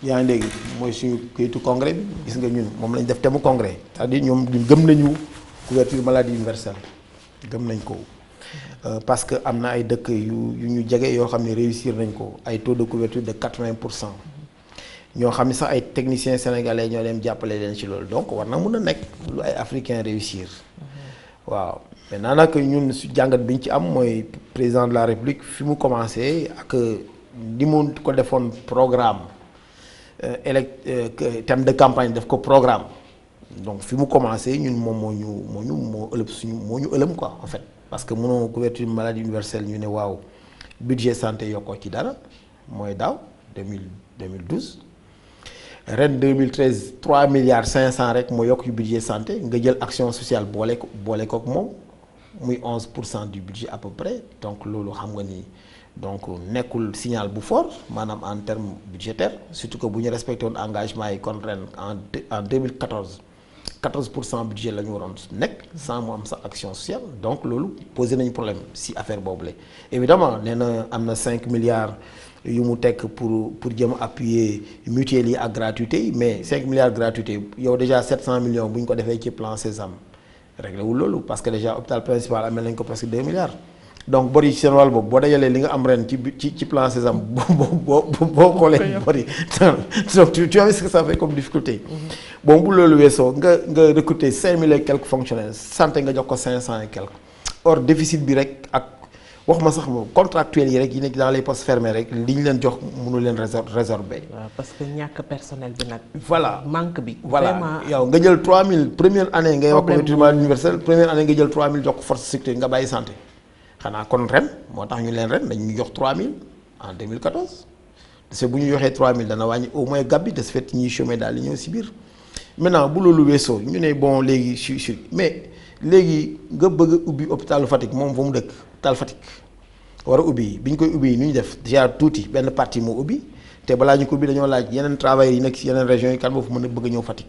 yaa ngi dégg mooy suñu kayitu congrès bi gis nga ñun moom lañ def thème congrès c'est-à-dire ñoom ñun gëm nañu couverture maladie universelle gëm nañ ko parce que am na ay dëkk yu ñu jege yoo xam ne réussir nañ ko ay taux de couverture de 80%. ñoo xam ne sax ay techniciens sénégalais ñoo leen jàppale leen ci loolu donc war na mun a nekk lu ay africains réussir waaw maintenant nag ñun su jàngat bi ñu ci am mooy président de la république fi mu commencé ak ni mu ko defoon programme. thème de campagne def ko programme donc fi mu commencé ñun moom moo ñu ëlëm quoi en fait parce que mënoo couverture maladie universelle ñu ne waaw budget santé yokkoo ci dara mooy daaw 2012 ren 2013 3 milliards 500 rek moo yokk ci budget santé nga jël action sociale boole kook moom muy 11% du budget à peu près donc loolu xam nga ni. donc nekkul signal bu fort maanaam en terme budgétaire surtout que bu ñu respecté woon engagement yi kon ren en 2014 14% budget la ñu waroon nekk sans mu am sa action sociale donc loolu posé nañu problème si affaire boobu la évidemment nee na am na 5 milliards yu mu tekk pour jëm appuyer mutuelle yi ak gratuité yi mais 5 milliards gratuité yow déjà 700 millions bu ñu ko defee ci plan Sésame réglé wul loolu parce que déjà hôpital principal amel nañ ko presque 2 milliards. donc bor yi ci seen wàll boobu boo dajalee li nga am ren ci plan Sésame boo xoolee bor yi donc tu vois ce que ça fait comme difficulté. bon bu loolu weesoo nga recruter 5000 et quelques fonctionnaires santé nga jox ko 500 et quelques or déficit bi rek ak wax ma sax moom contractuels yi rek yi nekk dans les postes fermés rek li ñu leen jox mënu leen résorber.
waaw parce que ñàkk personnel bi nag.
voilà
manque bi.
voilà yow nga jël 3000 première année ngay wax couverture maladie universelle première année nga jël 3000 jox ko force sécurité nga bàyyi santé. xanaa kon ren moo tax ñu leen ren dañu jox 3000 en 2014 parce que bu ñu joxee 3000 dana wàññi au moins gab bi de ce fait ñuy chômer daal di ñëw si biir maintenant bu loolu weesoo ñu ne bon léegi mais léegi nga bëgg a ubbi hôpitalu Fatick moom fa mu dëkk hôpital Fatick war a ubbi bi ñu koy ubbi nu ñu def déjà tuuti benn partie moo ubbi te balaa ñu ko ubbi dañoo laaj yeneen travailleurs yi nekk si yeneen régions yi kan moo fa mën a bëgg a ñëw Fatick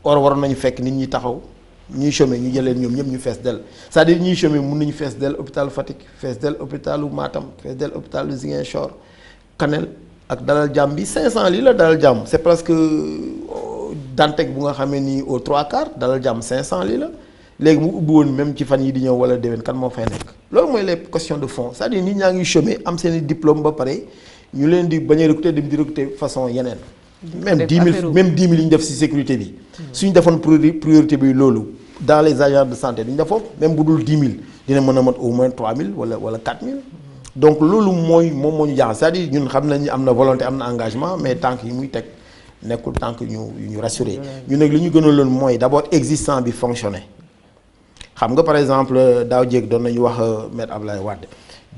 or waroon nañu fekk nit ñi taxaw ñuy chômer ñu jël leen ñoom ñëpp ñu fees del c'est-à-dire ñuy chômer mun nañu fees del hôpital Fatick fees del hôpitalu Matam fees del hôpitalu Ziguinchor Kanel ak Dalal Jàmm bi 500 lii la Dalal Jàmm c'est presque Dantec bu nga xamee ni au 3/4 Dalal Jàmm 500 lii la léegi mu ubbi woon même ci fan yi di ñëw wala déwén kan moo fay nekk loolu mooy les questions de fond c'est-à-dire nit ñaa ngi chômer am seen i diplôme ba pare ñu leen di bañ a recruter dem di recruter façon yeneen même 10 000 même 10 000 yi ñu def ci sécurité bi suñu defoon priorité bi loolu dans les agents de santé duñu def foofu même bu dul 10 000 dina mën a mat au moins 3 000 wala 4 000 donc loolu moom moo ñu jaaxal c'est-à-dire ñun xam nañ am na volonté am na engagement mais tànk yi muy teg nekkul tànk ñu rassuré ñu nag li ñu gënaloon mooy d'abord existant bi fonctionner xam nga par exemple daaw jéeg doon nañu wax maître Abdoulaye Wade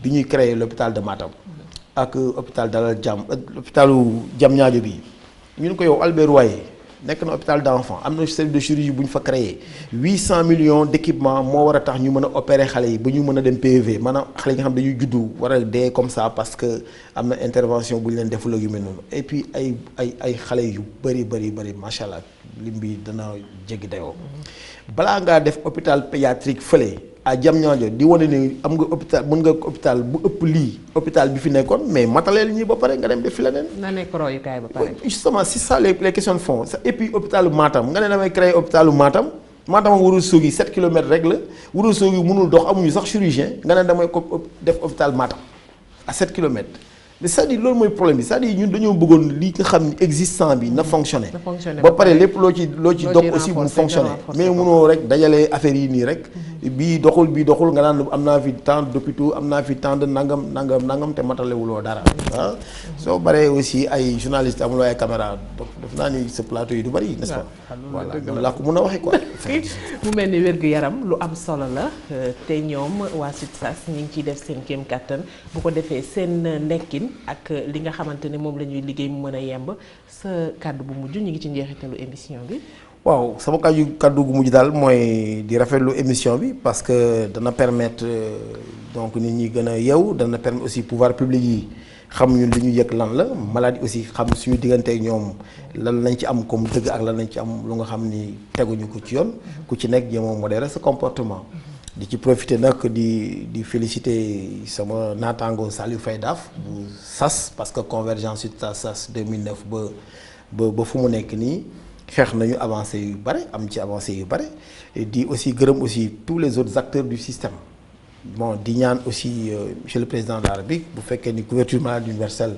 bi ñuy créer l'hôpital de Matam ak hôpital Dalal Jàmm hôpitalu Diamniadio bi ñu ne ko yow Albert Royer nekk na hôpital d'enfants am na service de chirurgie bu ñu fa créé 800 millions d'équipement moo war a tax ñu mën a opérer xale yi ba ñu mën a dem PV maanaam xale yi nga xam dañuy juddu war a dee comme ça parce que am na intervention bu ñu leen defuloo yu mel noonu et puis ay xale yu bëri macha allah lim bi dana jéggi dayoo balaa ngaa def hôpital pédiatrique fële à Diamniadio di wane ni am nga hôpital mën nga hôpital bu ëpp lii hôpital bi fi nekkoon mais mataleel ñi ba pare nga dem def fi leneen.
na nekk royukaay ba pare.
justement c'est ça les questions de fond et puis hôpitalu Matam nga ne damay créer hôpitalu Matam Ourossogui 7 kilomètres rek la Ourossogui mënul dox amuñu sax chirurgien nga ne damay ko def hôpital Matam à 7 kilomètres. mais c'est-à-dire loolu mooy problème bi c'est-à-dire ñun dañoo bëggoon li nga xam ne existant bi na fonctionner ba pare lépp loo ci dog aussi mu fonctionner mais mënoo rek dajale affaire yi nii rek bii doxul nga naan am naa fi tant d'hôpitaux am naa fi tant de nangam te matalewuloo dara ah soo baree aussi ay journalistes amuloo ay caméra def naa ni sa plateau yi du bari n'est-ce pas voilà laa ko mën a waxee quoi
mu mel ni wér-gu-yaram lu am solo la te ñoom waa SUTSAS ñu ngi ciy def seen kéem kattan bu ko defee seen nekkin ak li nga xamante ne moom la ñuy liggéey mu mën a yemb sa kàddu bu mujj ñu ngi ci njeexitalu émission bi.
waaw sama kàddu gu mujj daal mooy di rafetlu émission bi parce que dana permettre donc nit ñi gën a yeewu dana permettre aussi pouvoir public yi xam ñun li ñu yëg lan la maladie aussi xam suñu diggante ak ñoom lan lañ ci am comme dëgg ak lan lañ ci am lu nga xam ni teguñu ko ci yoon ku ci nekk jéem a modérer sa comportement. di ci profiter nag di féliciter sama naataango Saliou Faye Daaf bu SAS parce que convergence SUTSAS 2009 ba fu mu nekk nii xeex nañu avancé yu bare am ci avancé yu bare di aussi gërëm aussi tous les autres acteurs du système bon di ñaan aussi monsieur le président de la République bu fekkee ni couverture maladie universelle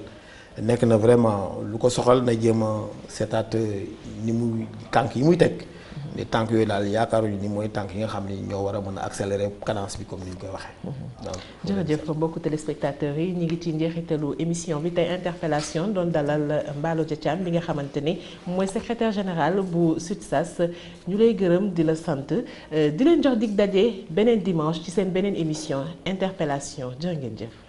nekk na vraiment lu ko soxal na jéem a seetaat ni muy tànk yi muy teg les tànk yooyu daal yaakaaruñu ni mooy tànk yi nga xam ni ñoo war a mën a accélérer cadence bi comme ni ñu koy waxee.
jërëjëf mbokku téléspectateurs yi ñu ngi ci njeexitalu émission bi tey interpellation doon dalal Mballo Dia Thiam bi nga xamante ni mooy secrétaire général bu SUTSAS ñu lay gërëm di la sant di leen jox dig daje beneen dimanche ci seen beneen émission interpellation jërë ngeen jëf.